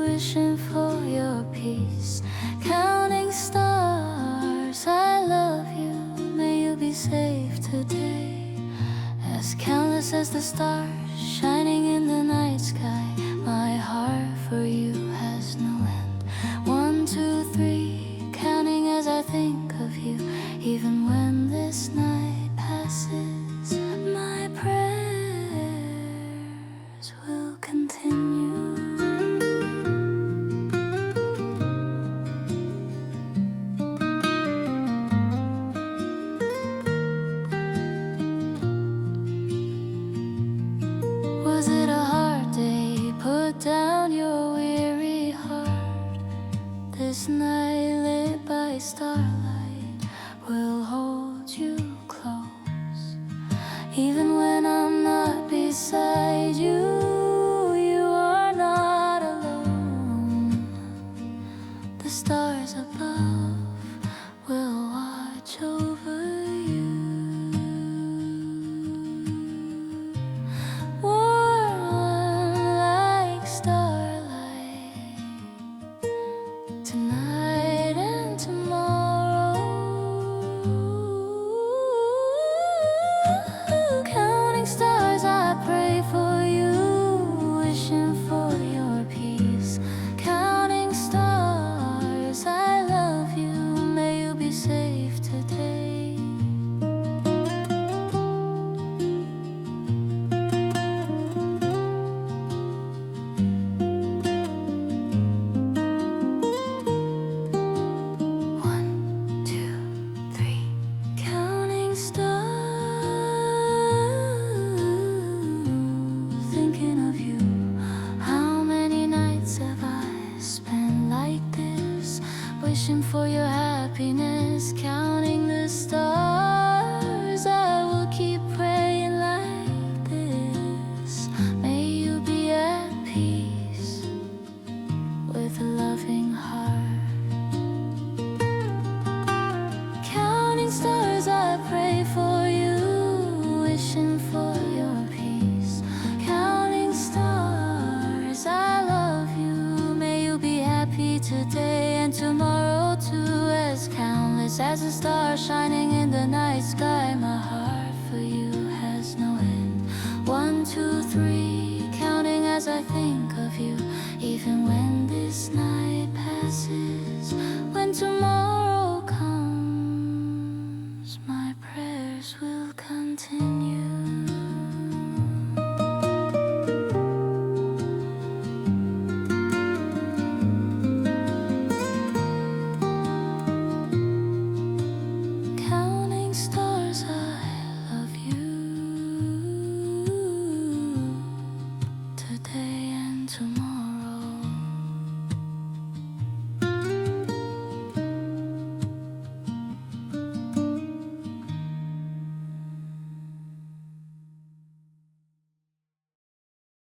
wishing for your peace. Counting stars, I love you, may you be safe today. As countless as the stars shining in the night sky, my heart for you has no end. 1, 2, 3, counting as I think of you. Even when this night passes, my prayers will continue. Was it a hard day? Put down your weary heart. This night lit by starlight will hold you close. Even when I'm not beside you, you are not alone. The stars above will watch over you. Warm like starlight tonight and tomorrow. Counting stars, I pray for you, wishing for your peace. Counting stars, I love you, may you be safe today. One, two, three, counting stars, thinking of you. How many nights have I spent like this, wishing for your happiness, counting the stars. I will keep praying like this. May you be at peace with a loving heart. Counting stars, I pray for you, and tomorrow too, as countless as the stars shining in the night sky. My heart for you has no end. 1, 2, 3, counting as I think of you, even when this night passes. When tomorrow